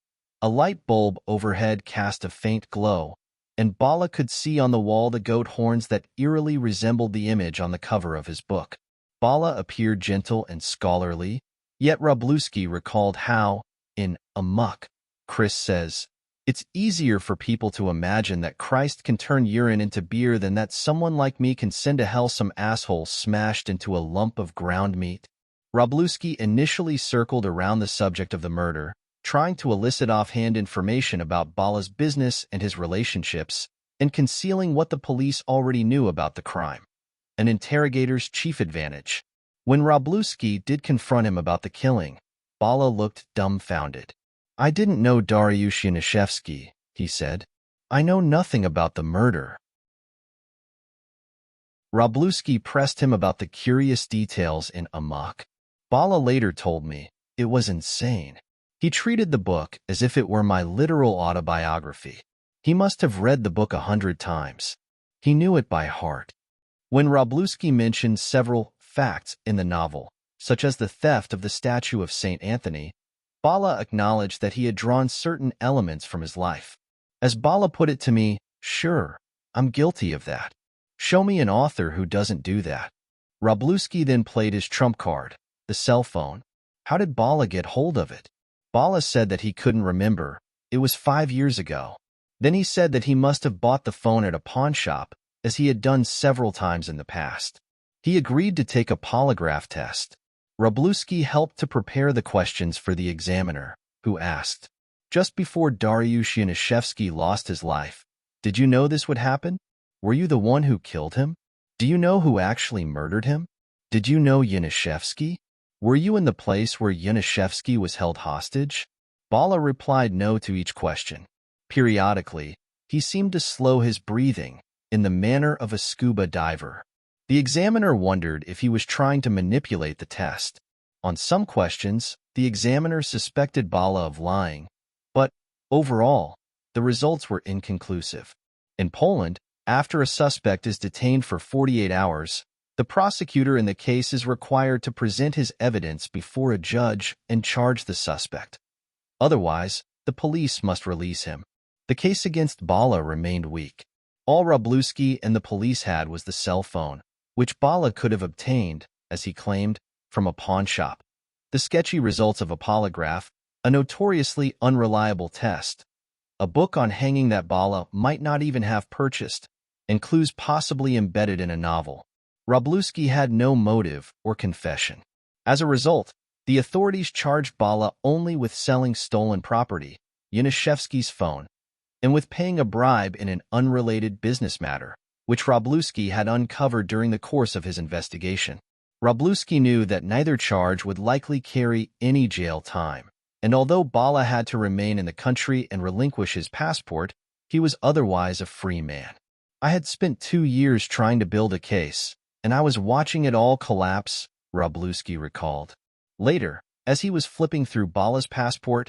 Speaker 1: A light bulb overhead cast a faint glow, and Bala could see on the wall the goat horns that eerily resembled the image on the cover of his book. Bala appeared gentle and scholarly, yet Wroblewski recalled how, in Amok, Chris says, "It's easier for people to imagine that Christ can turn urine into beer than that someone like me can send to hell some asshole smashed into a lump of ground meat." Wroblewski initially circled around the subject of the murder, trying to elicit offhand information about Bala's business and his relationships, and concealing what the police already knew about the crime. An interrogator's chief advantage. When Wroblewski did confront him about the killing, Bala looked dumbfounded. "I didn't know Dariusz Janiszewski," he said. "I know nothing about the murder." Wroblewski pressed him about the curious details in Amok. Bala later told me, "It was insane. He treated the book as if it were my literal autobiography. He must have read the book 100 times. He knew it by heart." When Wroblewski mentioned several facts in the novel, such as the theft of the statue of St. Anthony, Bala acknowledged that he had drawn certain elements from his life. As Bala put it to me, "Sure, I'm guilty of that. Show me an author who doesn't do that." Wroblewski then played his trump card, the cell phone. How did Bala get hold of it? Bala said that he couldn't remember. It was 5 years ago. Then he said that he must have bought the phone at a pawn shop, as he had done several times in the past. He agreed to take a polygraph test. Wroblewski helped to prepare the questions for the examiner, who asked, "Just before Dariusz Janiszewski lost his life, did you know this would happen? Were you the one who killed him? Do you know who actually murdered him? Did you know Janiszewski? Were you in the place where Janiszewski was held hostage?" Bala replied no to each question. Periodically, he seemed to slow his breathing, in the manner of a scuba diver. The examiner wondered if he was trying to manipulate the test. On some questions, the examiner suspected Bala of lying, but, overall, the results were inconclusive. In Poland, after a suspect is detained for 48 hours, the prosecutor in the case is required to present his evidence before a judge and charge the suspect. Otherwise, the police must release him. The case against Bala remained weak. All Wroblewski and the police had was the cell phone, which Bala could have obtained, as he claimed, from a pawn shop. The sketchy results of a polygraph, a notoriously unreliable test, a book on hanging that Bala might not even have purchased, and clues possibly embedded in a novel. Wroblewski had no motive or confession. As a result, the authorities charged Bala only with selling stolen property, Janiszewski's phone, and with paying a bribe in an unrelated business matter, which Wroblewski had uncovered during the course of his investigation. Wroblewski knew that neither charge would likely carry any jail time, and although Bala had to remain in the country and relinquish his passport, he was otherwise a free man. "I had spent 2 years trying to build a case, and I was watching it all collapse," Wroblewski recalled. Later, as he was flipping through Bala's passport,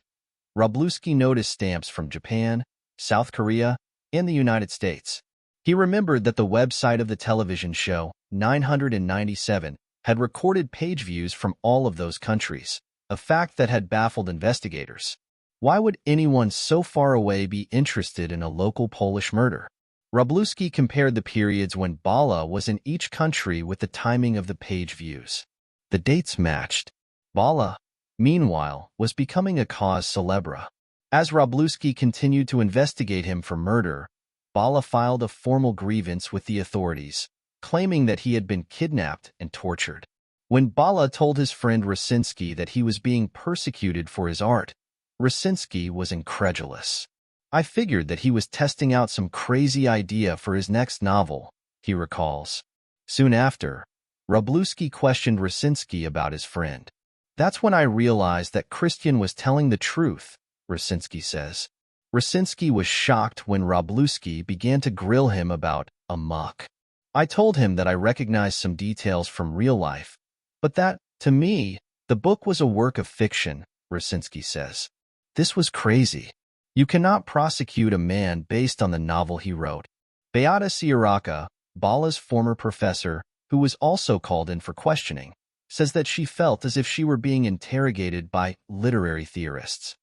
Speaker 1: Wroblewski noticed stamps from Japan, South Korea, and the United States. He remembered that the website of the television show, 997, had recorded page views from all of those countries, a fact that had baffled investigators. Why would anyone so far away be interested in a local Polish murder? Wroblewski compared the periods when Bala was in each country with the timing of the page views. The dates matched. Bala, meanwhile, was becoming a cause célèbre. As Wroblewski continued to investigate him for murder, Bala filed a formal grievance with the authorities, claiming that he had been kidnapped and tortured. When Bala told his friend Rosiński that he was being persecuted for his art, Rosiński was incredulous. "I figured that he was testing out some crazy idea for his next novel," he recalls. Soon after, Wroblewski questioned Rosiński about his friend. "That's when I realized that Krystian was telling the truth," Rosinsky says. Rosinsky was shocked when Wroblewski began to grill him about amok. I told him that I recognized some details from real life, but that, to me, the book was a work of fiction, Rosinsky says. This was crazy. You cannot prosecute a man based on the novel he wrote. Beata Siaraka, Bala's former professor, who was also called in for questioning, says that she felt as if she were being interrogated by literary theorists.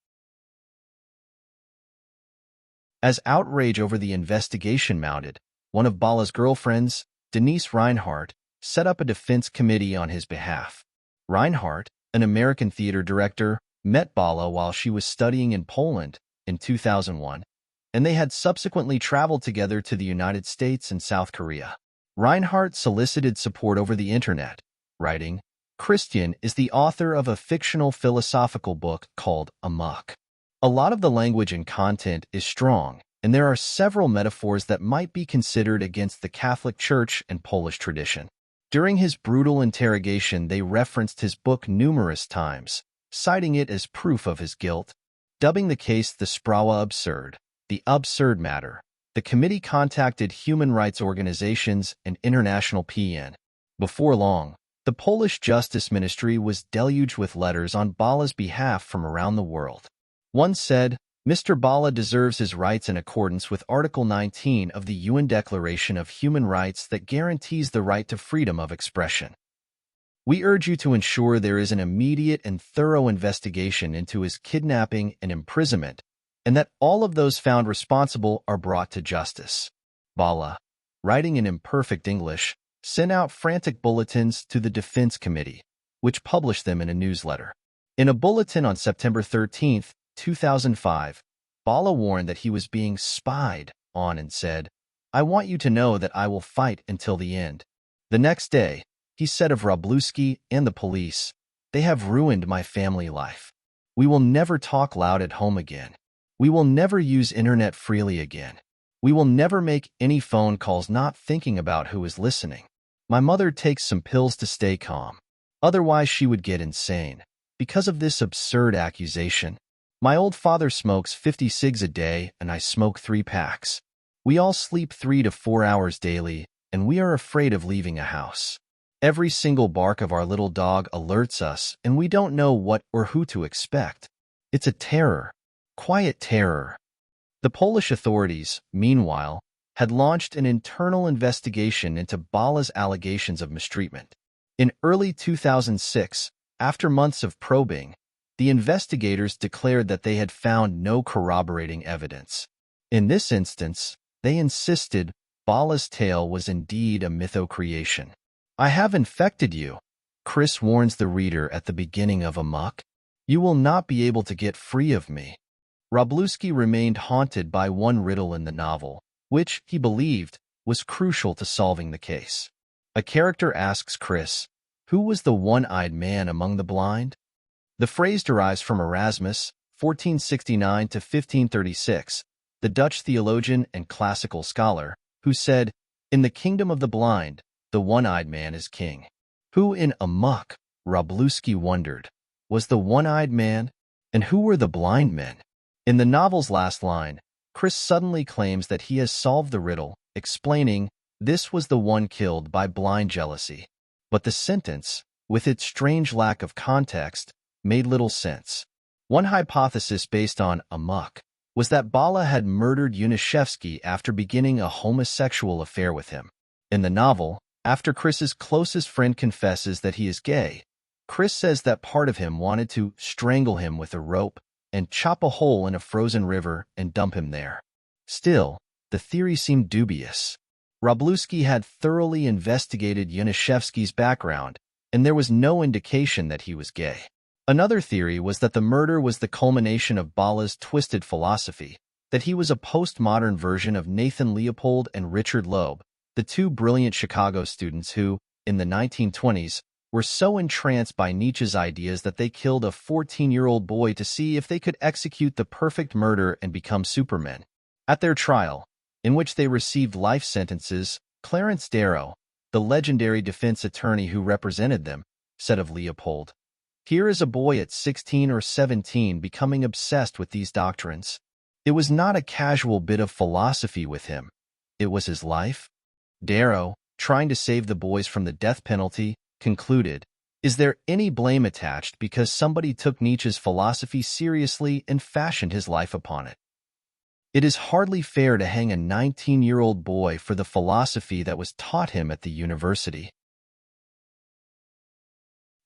Speaker 1: As outrage over the investigation mounted, one of Bala's girlfriends, Denise Reinhardt, set up a defense committee on his behalf. Reinhardt, an American theater director, met Bala while she was studying in Poland in 2001, and they had subsequently traveled together to the United States and South Korea. Reinhardt solicited support over the internet, writing, "Krystian is the author of a fictional philosophical book called Amok. A lot of the language and content is strong, and there are several metaphors that might be considered against the Catholic Church and Polish tradition." During his brutal interrogation, they referenced his book numerous times, citing it as proof of his guilt. Dubbing the case the Sprawa Absurd, the absurd matter, the committee contacted human rights organizations and international PN. Before long, the Polish Justice Ministry was deluged with letters on Bala's behalf from around the world. One said, "Mr. Bala deserves his rights in accordance with Article 19 of the UN Declaration of Human Rights that guarantees the right to freedom of expression. We urge you to ensure there is an immediate and thorough investigation into his kidnapping and imprisonment, and that all of those found responsible are brought to justice." Bala, writing in imperfect English, sent out frantic bulletins to the Defense Committee, which published them in a newsletter. In a bulletin on September 13, 2005, Bala warned that he was being spied on and said, "I want you to know that I will fight until the end." The next day, he said of Wroblewski and the police, "They have ruined my family life. We will never talk loud at home again. We will never use internet freely again. We will never make any phone calls not thinking about who is listening. My mother takes some pills to stay calm. Otherwise she would get insane. Because of this absurd accusation. My old father smokes 50 cigs a day and I smoke 3 packs. We all sleep 3 to 4 hours daily and we are afraid of leaving a house. Every single bark of our little dog alerts us and we don't know what or who to expect. It's a terror. Quiet terror." The Polish authorities, meanwhile, had launched an internal investigation into Bala's allegations of mistreatment. In early 2006, after months of probing, the investigators declared that they had found no corroborating evidence. In this instance, they insisted Bala's tale was indeed a mythocreation. "I have infected you," Chris warns the reader at the beginning of Amok. "You will not be able to get free of me." Wroblewski remained haunted by one riddle in the novel, which, he believed, was crucial to solving the case. A character asks Chris, "Who was the one-eyed man among the blind?" The phrase derives from Erasmus, 1469 to 1536, the Dutch theologian and classical scholar, who said, "In the kingdom of the blind, the one-eyed man is king." Who in Amok, Wroblewski wondered, was the one-eyed man, and who were the blind men? In the novel's last line, Chris suddenly claims that he has solved the riddle, explaining, "This was the one killed by blind jealousy." But the sentence, with its strange lack of context, made little sense. One hypothesis based on Amok was that Bala had murdered Janiszewski after beginning a homosexual affair with him. In the novel, after Chris's closest friend confesses that he is gay, Chris says that part of him wanted to strangle him with a rope and chop a hole in a frozen river and dump him there. Still, the theory seemed dubious. Wroblewski had thoroughly investigated Janiszewski's background, and there was no indication that he was gay. Another theory was that the murder was the culmination of Bala's twisted philosophy, that he was a postmodern version of Nathan Leopold and Richard Loeb, the two brilliant Chicago students who, in the 1920s, were so entranced by Nietzsche's ideas that they killed a 14-year-old boy to see if they could execute the perfect murder and become supermen. At their trial, in which they received life sentences, Clarence Darrow, the legendary defense attorney who represented them, said of Leopold, Here is a boy at 16 or 17 becoming obsessed with these doctrines. It was not a casual bit of philosophy with him. It was his life. Darrow, trying to save the boys from the death penalty, concluded, "Is there any blame attached because somebody took Nietzsche's philosophy seriously and fashioned his life upon it? It is hardly fair to hang a 19-year-old boy for the philosophy that was taught him at the university."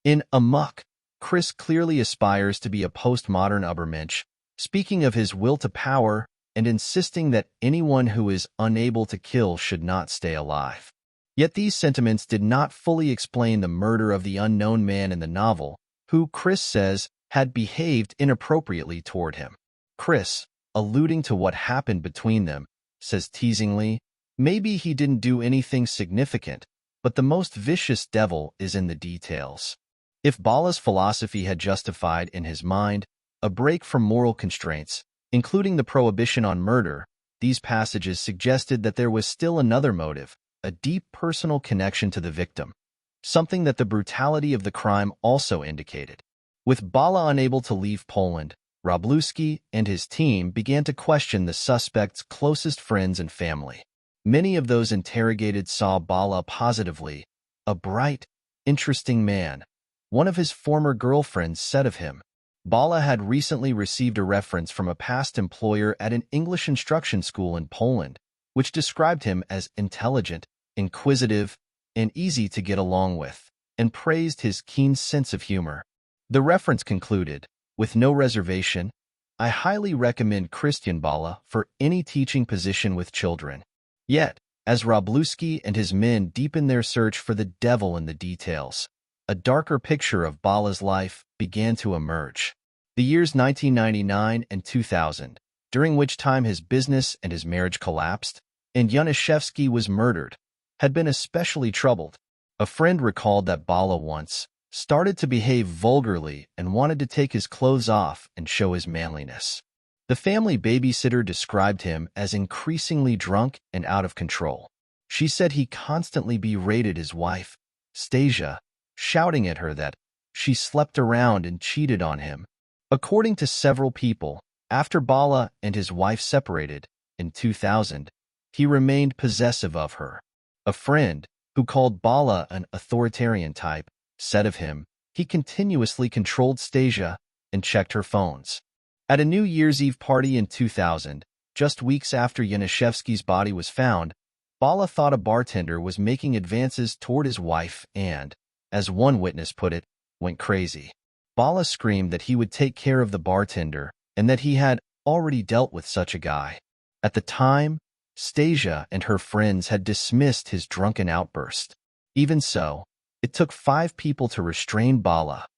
Speaker 1: In Amok, Chris clearly aspires to be a postmodern Übermensch, speaking of his will to power and insisting that anyone who is unable to kill should not stay alive. Yet these sentiments did not fully explain the murder of the unknown man in the novel, who, Chris says, had behaved inappropriately toward him. Chris, alluding to what happened between them, says teasingly, "Maybe he didn't do anything significant, but the most vicious devil is in the details." If Bala's philosophy had justified, in his mind, a break from moral constraints, including the prohibition on murder, these passages suggested that there was still another motive, a deep personal connection to the victim, something that the brutality of the crime also indicated. With Bala unable to leave Poland, Wroblewski and his team began to question the suspect's closest friends and family. Many of those interrogated saw Bala positively, a bright, interesting man. One of his former girlfriends said of him, Bala had recently received a reference from a past employer at an English instruction school in Poland, which described him as intelligent, inquisitive, and easy to get along with, and praised his keen sense of humor. The reference concluded, "With no reservation, I highly recommend Krystian Bala for any teaching position with children." Yet, as Wroblewski and his men deepened their search for the devil in the details, a darker picture of Bala's life began to emerge. The years 1999 and 2000, during which time his business and his marriage collapsed, and Janiszewski was murdered, had been especially troubled. A friend recalled that Bala once started to behave vulgarly and wanted to take his clothes off and show his manliness. The family babysitter described him as increasingly drunk and out of control. She said he constantly berated his wife, Stasia, shouting at her that she slept around and cheated on him. According to several people, after Bala and his wife separated, in 2000, he remained possessive of her. A friend, who called Bala an authoritarian type, said of him, he continuously controlled Stasia and checked her phones. At a New Year's Eve party in 2000, just weeks after Janiszewski's body was found, Bala thought a bartender was making advances toward his wife and, as one witness put it, went crazy. Bala screamed that he would take care of the bartender and that he had already dealt with such a guy. At the time, Stasia and her friends had dismissed his drunken outburst. Even so, it took 5 people to restrain Bala.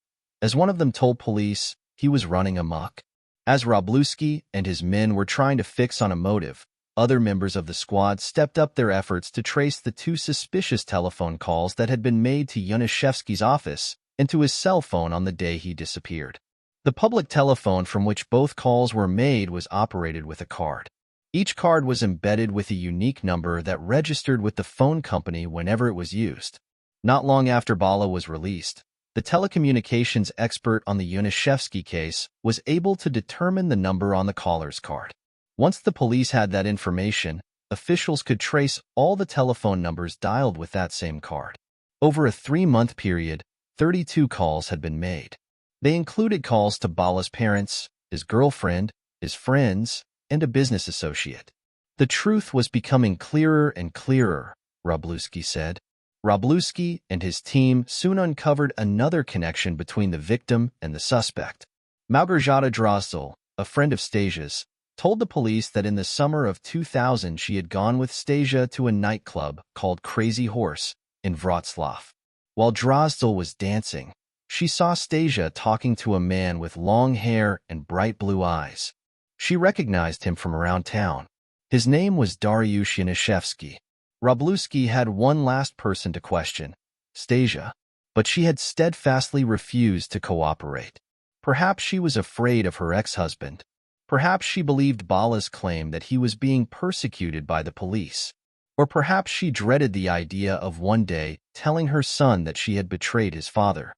Speaker 1: As one of them told police, he was running amok. As Wroblewski and his men were trying to fix on a motive, other members of the squad stepped up their efforts to trace the 2 suspicious telephone calls that had been made to Janiszewski's office and to his cell phone on the day he disappeared. The public telephone from which both calls were made was operated with a card. Each card was embedded with a unique number that registered with the phone company whenever it was used. Not long after Bala was released, the telecommunications expert on the Janiszewski case was able to determine the number on the caller's card. Once the police had that information, officials could trace all the telephone numbers dialed with that same card. Over a 3-month period, 32 calls had been made. They included calls to Bala's parents, his girlfriend, his friends, and a business associate. The truth was becoming clearer and clearer, Wroblewski said. Wroblewski and his team soon uncovered another connection between the victim and the suspect. Małgorzata Drozdal, a friend of Stasia's, told the police that in the summer of 2000 she had gone with Stasia to a nightclub called Crazy Horse in Wrocław. While Drozdal was dancing, she saw Stasia talking to a man with long hair and bright blue eyes. She recognized him from around town. His name was Dariusz Janiszewski. Wroblewski had one last person to question, Stasia, but she had steadfastly refused to cooperate. Perhaps she was afraid of her ex-husband. Perhaps she believed Bala's claim that he was being persecuted by the police. Or perhaps she dreaded the idea of one day telling her son that she had betrayed his father.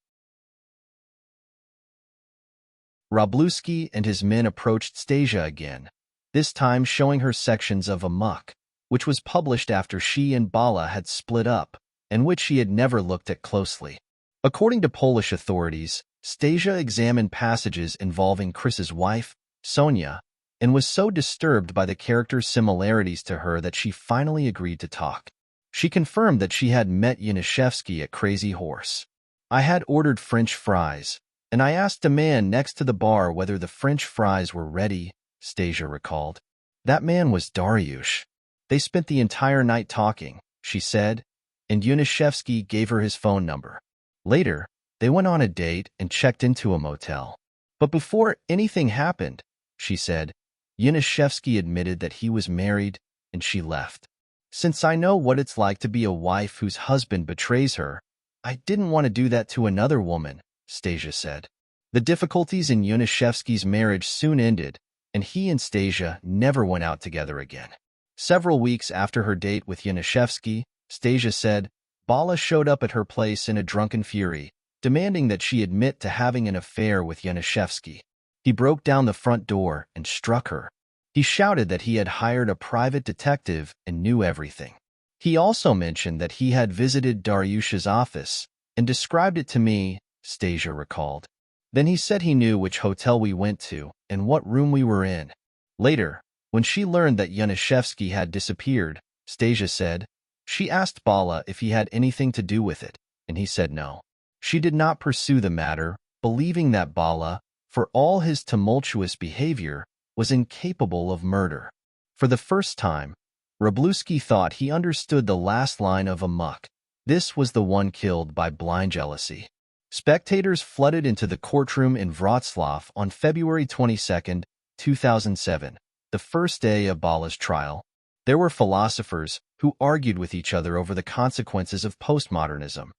Speaker 1: Wroblewski and his men approached Stasia again, this time showing her sections of Amok, which was published after she and Bala had split up, and which she had never looked at closely. According to Polish authorities, Stasia examined passages involving Chris's wife, Sonia, and was so disturbed by the character's similarities to her that she finally agreed to talk. She confirmed that she had met Janiszewski at Crazy Horse. "I had ordered French fries, and I asked a man next to the bar whether the French fries were ready," Stasia recalled. "That man was Dariusz. They spent the entire night talking," she said, and Janiszewski gave her his phone number. Later, they went on a date and checked into a motel. But before anything happened, she said, Janiszewski admitted that he was married and she left. "Since I know what it's like to be a wife whose husband betrays her, I didn't want to do that to another woman," Stasia said. The difficulties in Janiszewski's marriage soon ended, and he and Stasia never went out together again. Several weeks after her date with Janiszewski, Stasia said, Bala showed up at her place in a drunken fury, demanding that she admit to having an affair with Janiszewski. He broke down the front door and struck her. He shouted that he had hired a private detective and knew everything. He also mentioned that he had visited Dariusz's office and described it to me, Stasia recalled. Then he said he knew which hotel we went to and what room we were in. Later, when she learned that Janiszewski had disappeared, Stasia said, she asked Bala if he had anything to do with it, and he said no. She did not pursue the matter, believing that Bala, for all his tumultuous behavior, was incapable of murder. For the first time, Wroblewski thought he understood the last line of Amok. This was the one killed by blind jealousy. Spectators flooded into the courtroom in Wrocław on February 22, 2007, the first day of Bala's trial. There were philosophers who argued with each other over the consequences of postmodernism,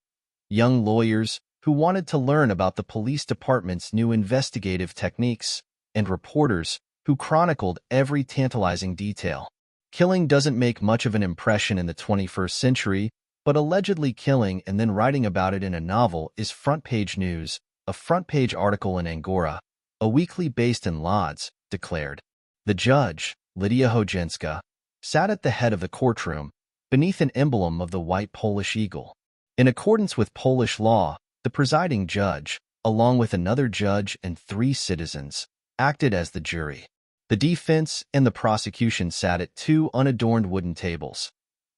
Speaker 1: young lawyers who wanted to learn about the police department's new investigative techniques, and reporters who chronicled every tantalizing detail. Killing doesn't make much of an impression in the 21st century, but allegedly killing and then writing about it in a novel is front-page news. A front-page article in Angora, a weekly based in Lodz, declared. The judge, Lidia Hojenska, sat at the head of the courtroom, beneath an emblem of the white Polish eagle. In accordance with Polish law, the presiding judge, along with another judge and 3 citizens, acted as the jury. The defense and the prosecution sat at 2 unadorned wooden tables.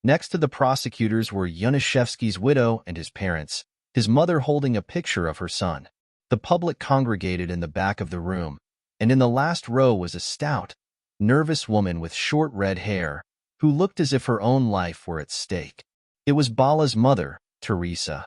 Speaker 1: Next to the prosecutors were Janiszewski's widow and his parents, his mother holding a picture of her son. The public congregated in the back of the room, and in the last row was a stout, nervous woman with short red hair, who looked as if her own life were at stake. It was Bala's mother, Teresa.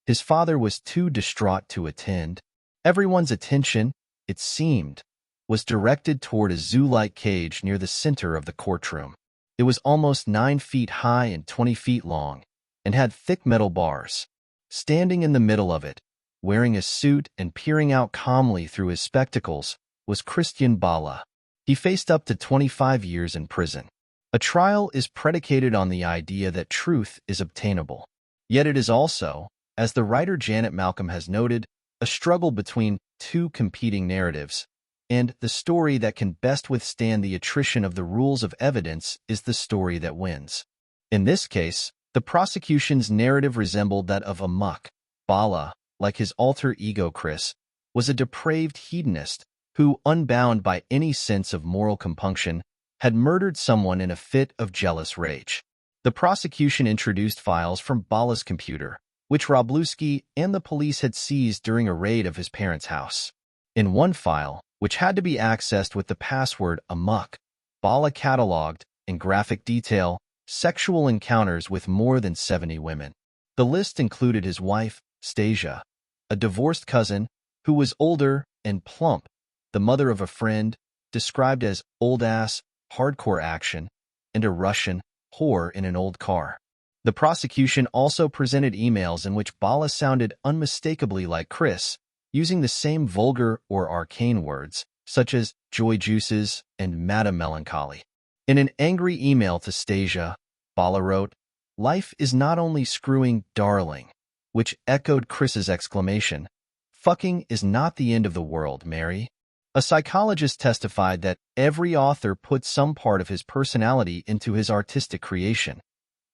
Speaker 1: His father was too distraught to attend. Everyone's attention, it seemed, was directed toward a zoo-like cage near the center of the courtroom. It was almost 9 feet high and 20 feet long, and had thick metal bars. Standing in the middle of it, wearing a suit and peering out calmly through his spectacles, was Krystian Bala. He faced up to 25 years in prison. A trial is predicated on the idea that truth is obtainable. Yet it is also, as the writer Janet Malcolm has noted, a struggle between 2 competing narratives, and the story that can best withstand the attrition of the rules of evidence is the story that wins. In this case, the prosecution's narrative resembled that of Amok. Bala, like his alter ego Chris, was a depraved hedonist who, unbound by any sense of moral compunction, had murdered someone in a fit of jealous rage. The prosecution introduced files from Bala's computer, which Wroblewski and the police had seized during a raid of his parents' house. In one file, which had to be accessed with the password Amok, Bala cataloged, in graphic detail, sexual encounters with more than 70 women. The list included his wife, Stasia, a divorced cousin who was older and plump, the mother of a friend, described as old-ass, hardcore action, and a Russian whore in an old car. The prosecution also presented emails in which Bala sounded unmistakably like Chris, using the same vulgar or arcane words, such as joy juices and Madame Melancholy. In an angry email to Stasia, Bala wrote, "Life is not only screwing, darling," which echoed Chris's exclamation, "Fucking is not the end of the world, Mary." A psychologist testified that every author put some part of his personality into his artistic creation,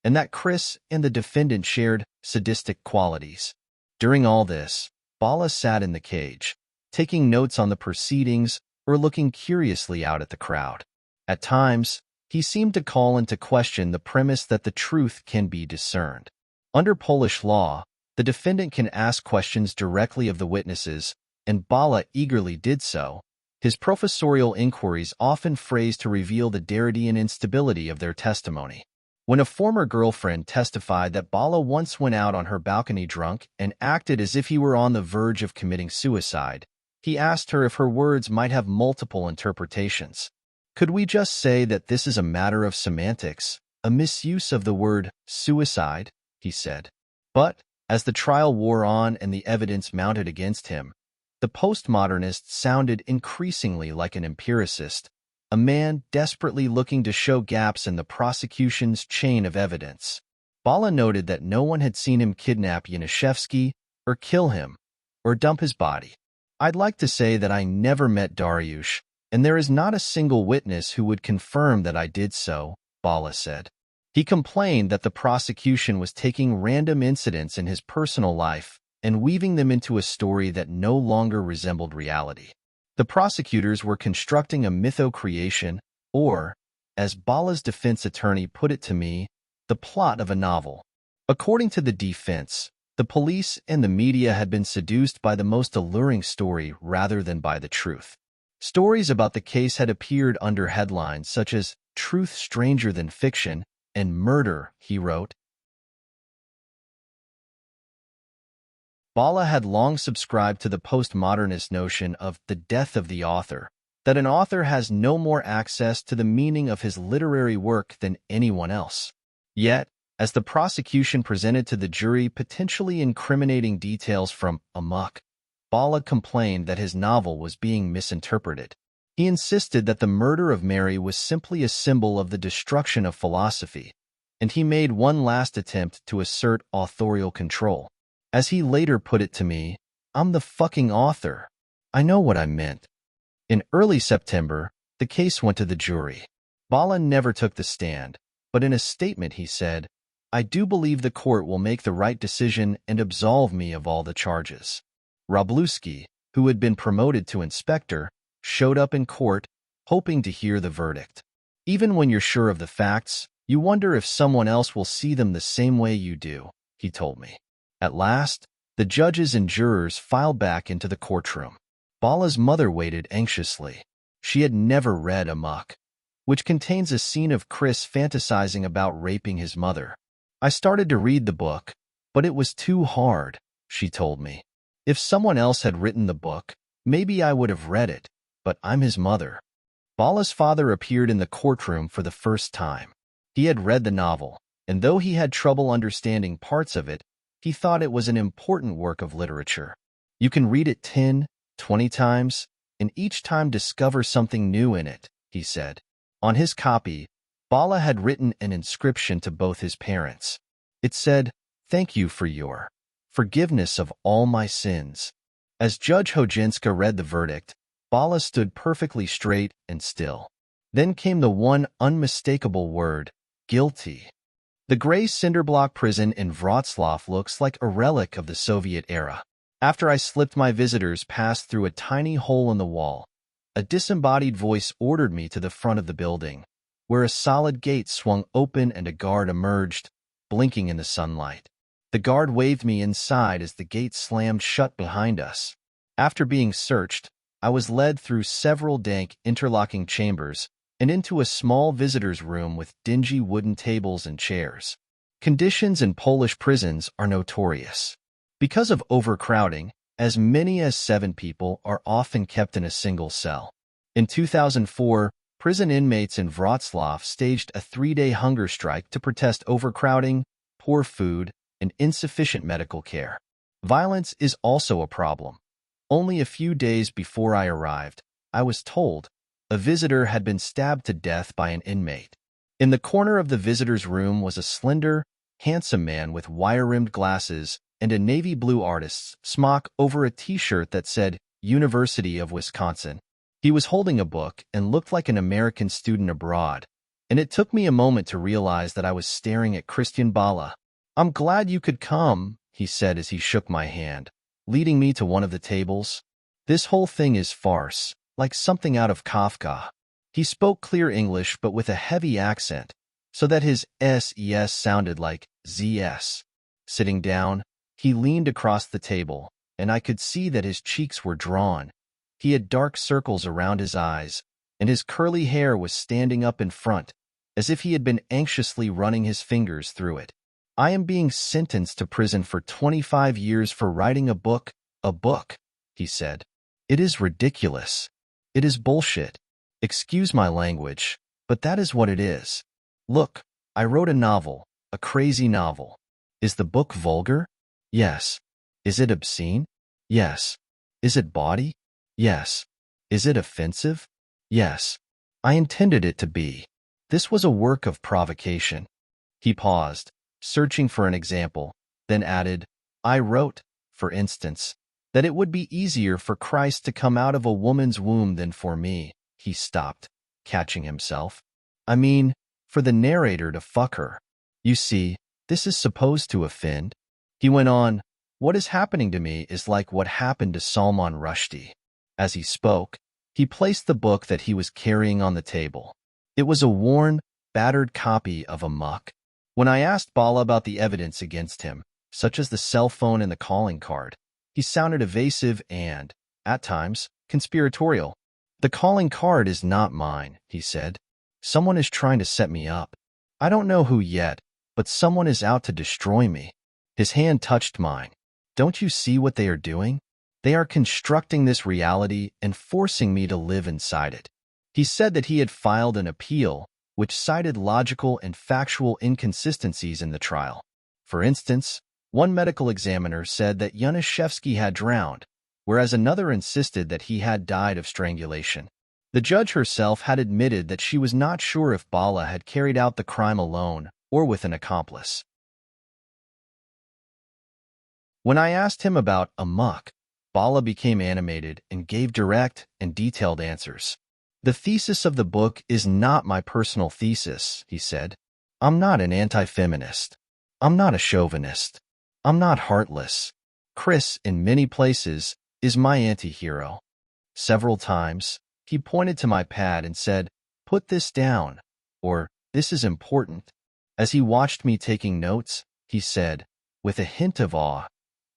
Speaker 1: and that Chris and the defendant shared sadistic qualities. During all this, Bala sat in the cage, taking notes on the proceedings or looking curiously out at the crowd. At times, he seemed to call into question the premise that the truth can be discerned. Under Polish law, the defendant can ask questions directly of the witnesses, and Bala eagerly did so, his professorial inquiries often phrased to reveal the darity and instability of their testimony. When a former girlfriend testified that Bala once went out on her balcony drunk and acted as if he were on the verge of committing suicide, he asked her if her words might have multiple interpretations. Could we just say that this is a matter of semantics, a misuse of the word suicide? He said. But, as the trial wore on and the evidence mounted against him, the postmodernist sounded increasingly like an empiricist, a man desperately looking to show gaps in the prosecution's chain of evidence. Bala noted that no one had seen him kidnap Janiszewski, or kill him, or dump his body. I'd like to say that I never met Dariusz, and there is not a single witness who would confirm that I did so, Bala said. He complained that the prosecution was taking random incidents in his personal life and weaving them into a story that no longer resembled reality. The prosecutors were constructing a mytho-creation, or, as Bala's defense attorney put it to me, the plot of a novel. According to the defense, the police and the media had been seduced by the most alluring story rather than by the truth. Stories about the case had appeared under headlines such as "Truth Stranger Than Fiction" and "Murder," he wrote. Bala had long subscribed to the postmodernist notion of the death of the author, that an author has no more access to the meaning of his literary work than anyone else. Yet, as the prosecution presented to the jury potentially incriminating details from Amok, Bala complained that his novel was being misinterpreted. He insisted that the murder of Mary was simply a symbol of the destruction of philosophy, and he made one last attempt to assert authorial control. As he later put it to me, "I'm the fucking author. I know what I meant." In early September, the case went to the jury. Bala never took the stand, but in a statement he said, "I do believe the court will make the right decision and absolve me of all the charges." Wroblewski, who had been promoted to inspector, showed up in court, hoping to hear the verdict. "Even when you're sure of the facts, you wonder if someone else will see them the same way you do," he told me. At last, the judges and jurors filed back into the courtroom. Bala's mother waited anxiously. She had never read Amok, which contains a scene of Chris fantasizing about raping his mother. "I started to read the book, but it was too hard," she told me. "If someone else had written the book, maybe I would have read it, but I'm his mother." Bala's father appeared in the courtroom for the first time. He had read the novel, and though he had trouble understanding parts of it, he thought it was an important work of literature. "You can read it 10, 20 times, and each time discover something new in it," he said. On his copy, Bala had written an inscription to both his parents. It said, "Thank you for your forgiveness of all my sins." As Judge Hojenska read the verdict, Bala stood perfectly straight and still. Then came the one unmistakable word, "guilty." The gray cinderblock prison in Wrocław looks like a relic of the Soviet era. After I slipped my visitors past through a tiny hole in the wall, a disembodied voice ordered me to the front of the building, where a solid gate swung open and a guard emerged, blinking in the sunlight. The guard waved me inside as the gate slammed shut behind us. After being searched, I was led through several dank, interlocking chambers and into a small visitor's room with dingy wooden tables and chairs. Conditions in Polish prisons are notorious. Because of overcrowding, as many as 7 people are often kept in a single cell. In 2004, prison inmates in Wrocław staged a 3-day hunger strike to protest overcrowding, poor food, and insufficient medical care. Violence is also a problem. Only a few days before I arrived, I was told a visitor had been stabbed to death by an inmate. In the corner of the visitor's room was a slender, handsome man with wire-rimmed glasses and a navy blue artist's smock over a t-shirt that said University of Wisconsin. He was holding a book and looked like an American student abroad, and it took me a moment to realize that I was staring at Krystian Bala. "I'm glad you could come," he said as he shook my hand, leading me to one of the tables. "This whole thing is farce, like something out of Kafka." He spoke clear English but with a heavy accent, so that his S-E-S sounded like Z-S. Sitting down, he leaned across the table, and I could see that his cheeks were drawn. He had dark circles around his eyes, and his curly hair was standing up in front, as if he had been anxiously running his fingers through it. "I am being sentenced to prison for 25 years for writing a book, he said. "It is ridiculous. It is bullshit. Excuse my language, but that is what it is. Look, I wrote a novel, a crazy novel. Is the book vulgar? Yes. Is it obscene? Yes. Is it bawdy? Yes. Is it offensive? Yes. I intended it to be. This was a work of provocation." He paused, searching for an example, then added, "I wrote, for instance, that it would be easier for Christ to come out of a woman's womb than for me." He stopped, catching himself. "I mean, for the narrator to fuck her. You see, this is supposed to offend." He went on, "What is happening to me is like what happened to Salman Rushdie." As he spoke, he placed the book that he was carrying on the table. It was a worn, battered copy of Amok. When I asked Bala about the evidence against him, such as the cell phone and the calling card, he sounded evasive and, at times, conspiratorial. "The calling card is not mine," he said. "Someone is trying to set me up. I don't know who yet, but someone is out to destroy me." His hand touched mine. "Don't you see what they are doing? They are constructing this reality and forcing me to live inside it." He said that he had filed an appeal, which cited logical and factual inconsistencies in the trial. For instance, one medical examiner said that Janiszewski had drowned, whereas another insisted that he had died of strangulation. The judge herself had admitted that she was not sure if Bala had carried out the crime alone or with an accomplice. When I asked him about Amok, Bala became animated and gave direct and detailed answers. "The thesis of the book is not my personal thesis," he said. "I'm not an anti-feminist. I'm not a chauvinist. I'm not heartless. Chris, in many places, is my anti-hero." Several times, he pointed to my pad and said, "Put this down," or "This is important." As he watched me taking notes, he said, with a hint of awe,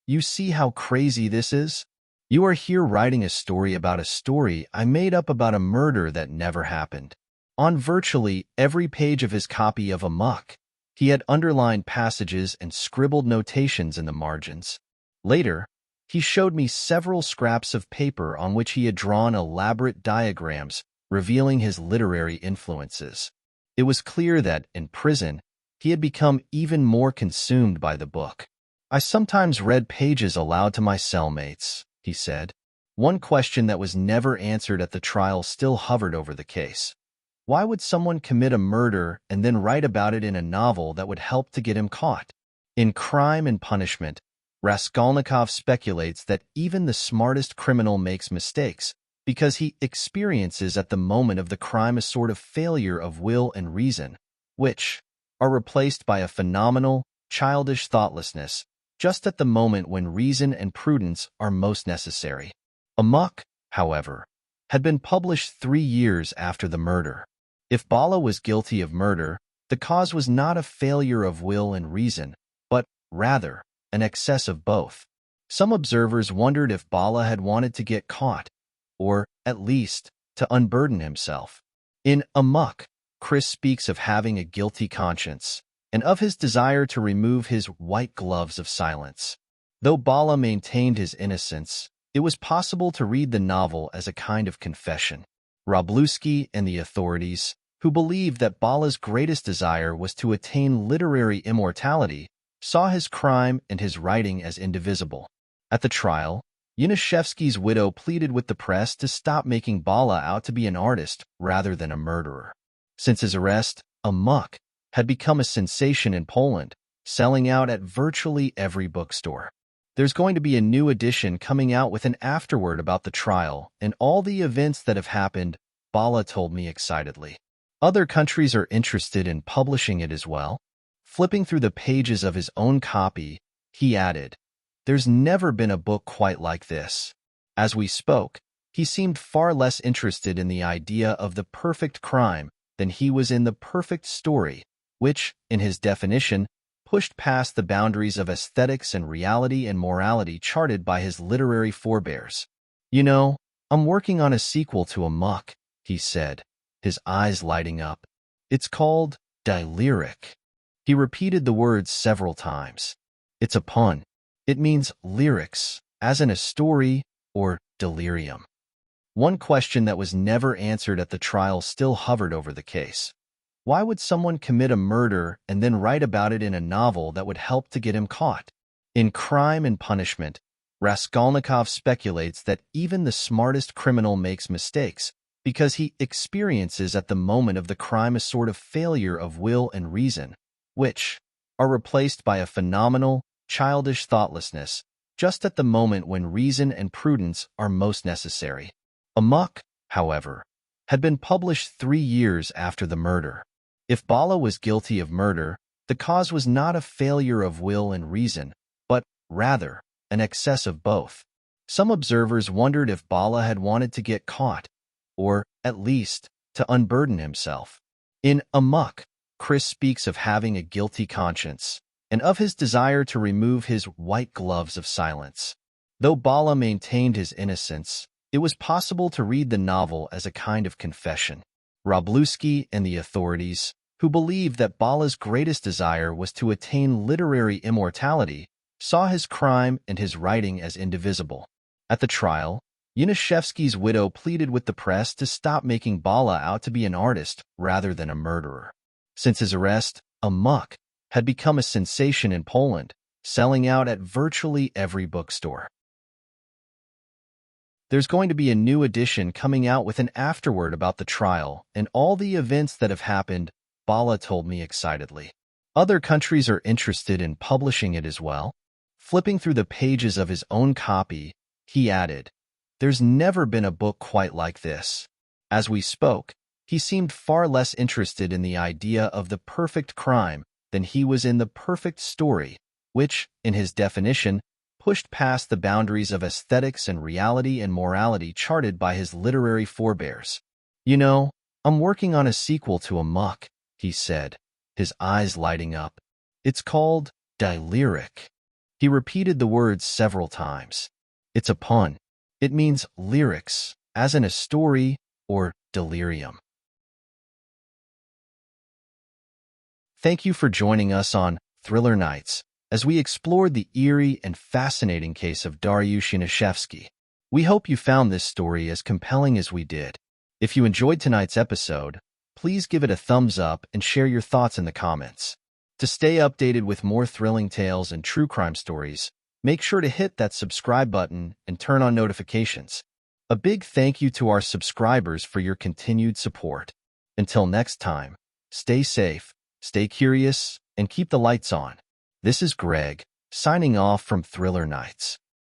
Speaker 1: "You see how crazy this is? You are here writing a story about a story I made up about a murder that never happened." On virtually every page of his copy of Amok, he had underlined passages and scribbled notations in the margins. Later, he showed me several scraps of paper on which he had drawn elaborate diagrams revealing his literary influences. It was clear that, in prison, he had become even more consumed by the book. "I sometimes read pages aloud to my cellmates," he said. One question that was never answered at the trial still hovered over the case. Why would someone commit a murder and then write about it in a novel that would help to get him caught? In Crime and Punishment, Raskolnikov speculates that even the smartest criminal makes mistakes because he experiences at the moment of the crime a sort of failure of will and reason, which are replaced by a phenomenal, childish thoughtlessness just at the moment when reason and prudence are most necessary. Amok, however, had been published 3 years after the murder. If Bala was guilty of murder, the cause was not a failure of will and reason, but, rather, an excess of both. Some observers wondered if Bala had wanted to get caught, or, at least, to unburden himself. In Amok, Chris speaks of having a guilty conscience, and of his desire to remove his white gloves of silence. Though Bala maintained his innocence, it was possible to read the novel as a kind of confession. Wroblewski and the authorities, who believed that Bala's greatest desire was to attain literary immortality, saw his crime and his writing as indivisible. At the trial, Janiszewski's widow pleaded with the press to stop making Bala out to be an artist rather than a murderer. Since his arrest, Amok had become a sensation in Poland, selling out at virtually every bookstore. There's going to be a new edition coming out with an afterword about the trial and all the events that have happened, Bala told me excitedly. Other countries are interested in publishing it as well. Flipping through the pages of his own copy, he added, "There's never been a book quite like this." As we spoke, he seemed far less interested in the idea of the perfect crime than he was in the perfect story, which, in his definition, pushed past the boundaries of aesthetics and reality and morality charted by his literary forebears. "You know, I'm working on a sequel to Amok," he said, his eyes lighting up. "It's called Lyric." He repeated the words several times. It's a pun. It means lyrics, as in a story, or delirium. One question that was never answered at the trial still hovered over the case. Why would someone commit a murder and then write about it in a novel that would help to get him caught? In Crime and Punishment, Raskolnikov speculates that even the smartest criminal makes mistakes because he experiences at the moment of the crime a sort of failure of will and reason, which are replaced by a phenomenal, childish thoughtlessness just at the moment when reason and prudence are most necessary. Amok, however, had been published 3 years after the murder. If Bala was guilty of murder, the cause was not a failure of will and reason, but, rather, an excess of both. Some observers wondered if Bala had wanted to get caught, or, at least, to unburden himself. In Amok, Chris speaks of having a guilty conscience, and of his desire to remove his white gloves of silence. Though Bala maintained his innocence, it was possible to read the novel as a kind of confession. Wroblewski and the authorities, who believed that Bala's greatest desire was to attain literary immortality, saw his crime and his writing as indivisible. At the trial, Janiszewski's widow pleaded with the press to stop making Bala out to be an artist rather than a murderer. Since his arrest, Amok had become a sensation in Poland, selling out at virtually every bookstore. There's going to be a new edition coming out with an afterword about the trial and all the events that have happened, Bala told me excitedly. Other countries are interested in publishing it as well. Flipping through the pages of his own copy, he added, "There's never been a book quite like this." As we spoke, he seemed far less interested in the idea of the perfect crime than he was in the perfect story, which, in his definition, pushed past the boundaries of aesthetics and reality and morality charted by his literary forebears. "You know, I'm working on a sequel to Amok," he said, his eyes lighting up. "It's called Lyric." He repeated the words several times. It's a pun. It means lyrics, as in a story, or delirium. Thank you for joining us on Thriller Nights, as we explored the eerie and fascinating case of Dariusz Janiszewski. We hope you found this story as compelling as we did. If you enjoyed tonight's episode, please give it a thumbs up and share your thoughts in the comments. To stay updated with more thrilling tales and true crime stories, make sure to hit that subscribe button and turn on notifications. A big thank you to our subscribers for your continued support. Until next time, stay safe, stay curious, and keep the lights on. This is Greg, signing off from Thriller Nights.